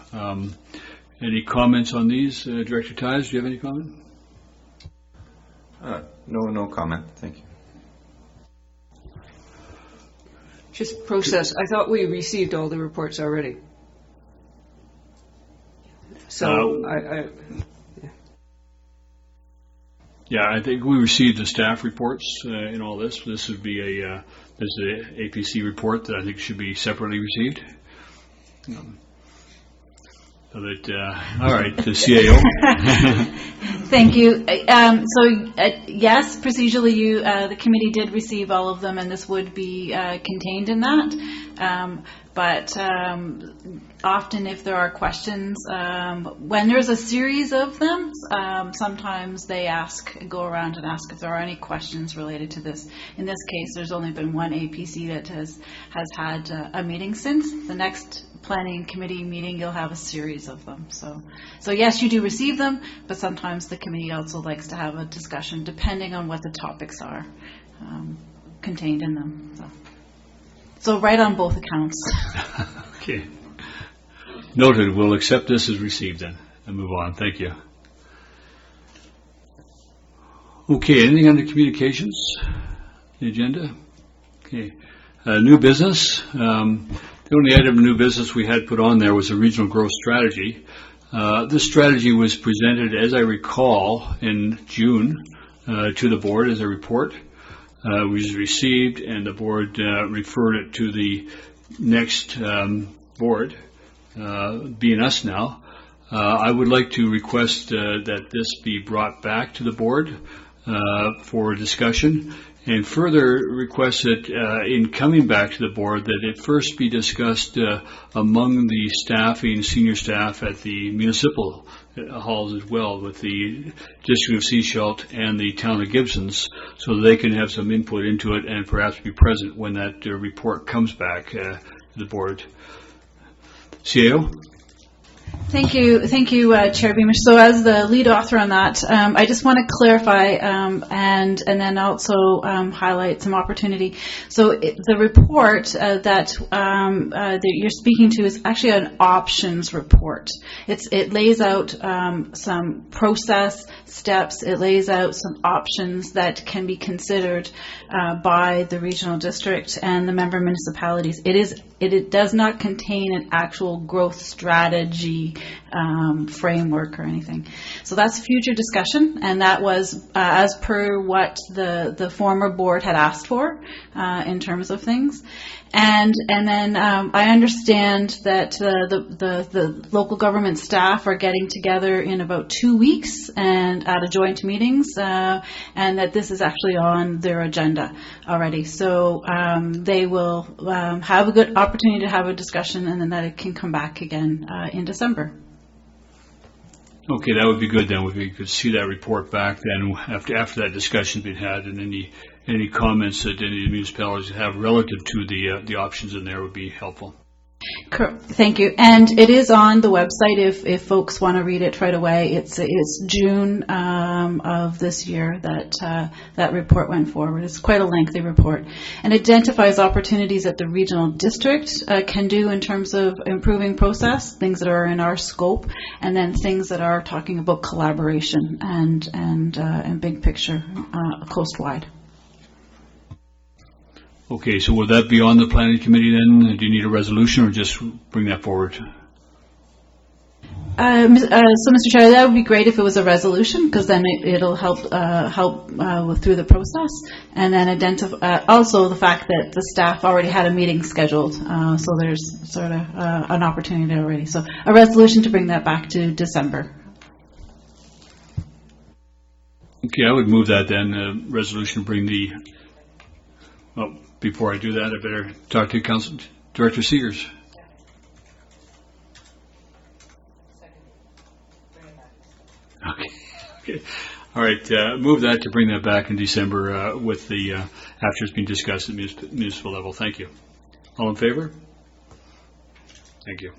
Any comments on these? Director Tyes, do you have any comment? No comment. Thank you. Just process. I thought we received all the reports already. So Yeah, I think we received the staff reports in all this. This would be there's the APC report that I think should be separately received. So that, all right, the CAO. Thank you. Yes, procedurally, the committee did receive all of them, and this would be contained in that. But often if there are questions, when there's a series of them, sometimes they go around and ask if there are any questions related to this. In this case, there's only been one APC that has had a meeting since. The next planning committee meeting, you'll have a series of them. So yes, you do receive them, but sometimes the committee also likes to have a discussion depending on what the topics are contained in them. So right on both accounts. Okay. Noted. We'll accept this as received then and move on. Thank you. Okay. Anything under communications? The agenda? Okay. New business. The only item of new business we had put on there was a regional growth strategy. This strategy was presented, as I recall, in June to the board as a report. It was received, and the board referred it to the next board, being us now. I would like to request that this be brought back to the board for discussion, and further request that in coming back to the board that it first be discussed among the staffing, senior staff at the municipal halls as well, with the District of Sechelt and the Town of Gibsons, so that they can have some input into it and perhaps be present when that report comes back to the board. CAO? Thank you, Chair Beamish. So as the lead author on that, I just want to clarify and then also highlight some opportunity. So the report that you're speaking to is actually an options report. It lays out some process steps. It lays out some options that can be considered by the regional district and the member municipalities. It does not contain an actual growth strategy framework or anything. So that's future discussion, and that was as per what the former board had asked for in terms of things. And then I understand that the local government staff are getting together in about 2 weeks and at a joint meetings, and that this is actually on their agenda already. So they will have a good opportunity to have a discussion, and then that it can come back again in December. Okay, that would be good then. We could see that report back then after that discussion's been had, and any comments that any of the municipalities have relative to the options in there would be helpful. Thank you. And it is on the website if folks want to read it right away. It's June of this year that report went forward. It's quite a lengthy report and identifies opportunities that the regional district can do in terms of improving process, things that are in our scope, and then things that are talking about collaboration and big picture coast-wide. Okay, so will that be on the planning committee then? Do you need a resolution or just bring that forward? So, Mr. Chair, that would be great if it was a resolution, because then it'll help through the process, and then identify also the fact that the staff already had a meeting scheduled, so there's sort of an opportunity already. So a resolution to bring that back to December. Okay, I would move that then, a resolution to bring the. Well, before I do that, I better talk to Council Director Seegers. Okay. All right. Move that to bring that back in December with the after it's been discussed at municipal level. Thank you. All in favor? Thank you.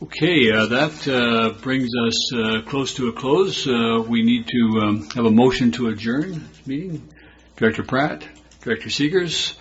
Okay, that brings us close to a close. We need to have a motion to adjourn this meeting. Director Pratt, Director Seegers.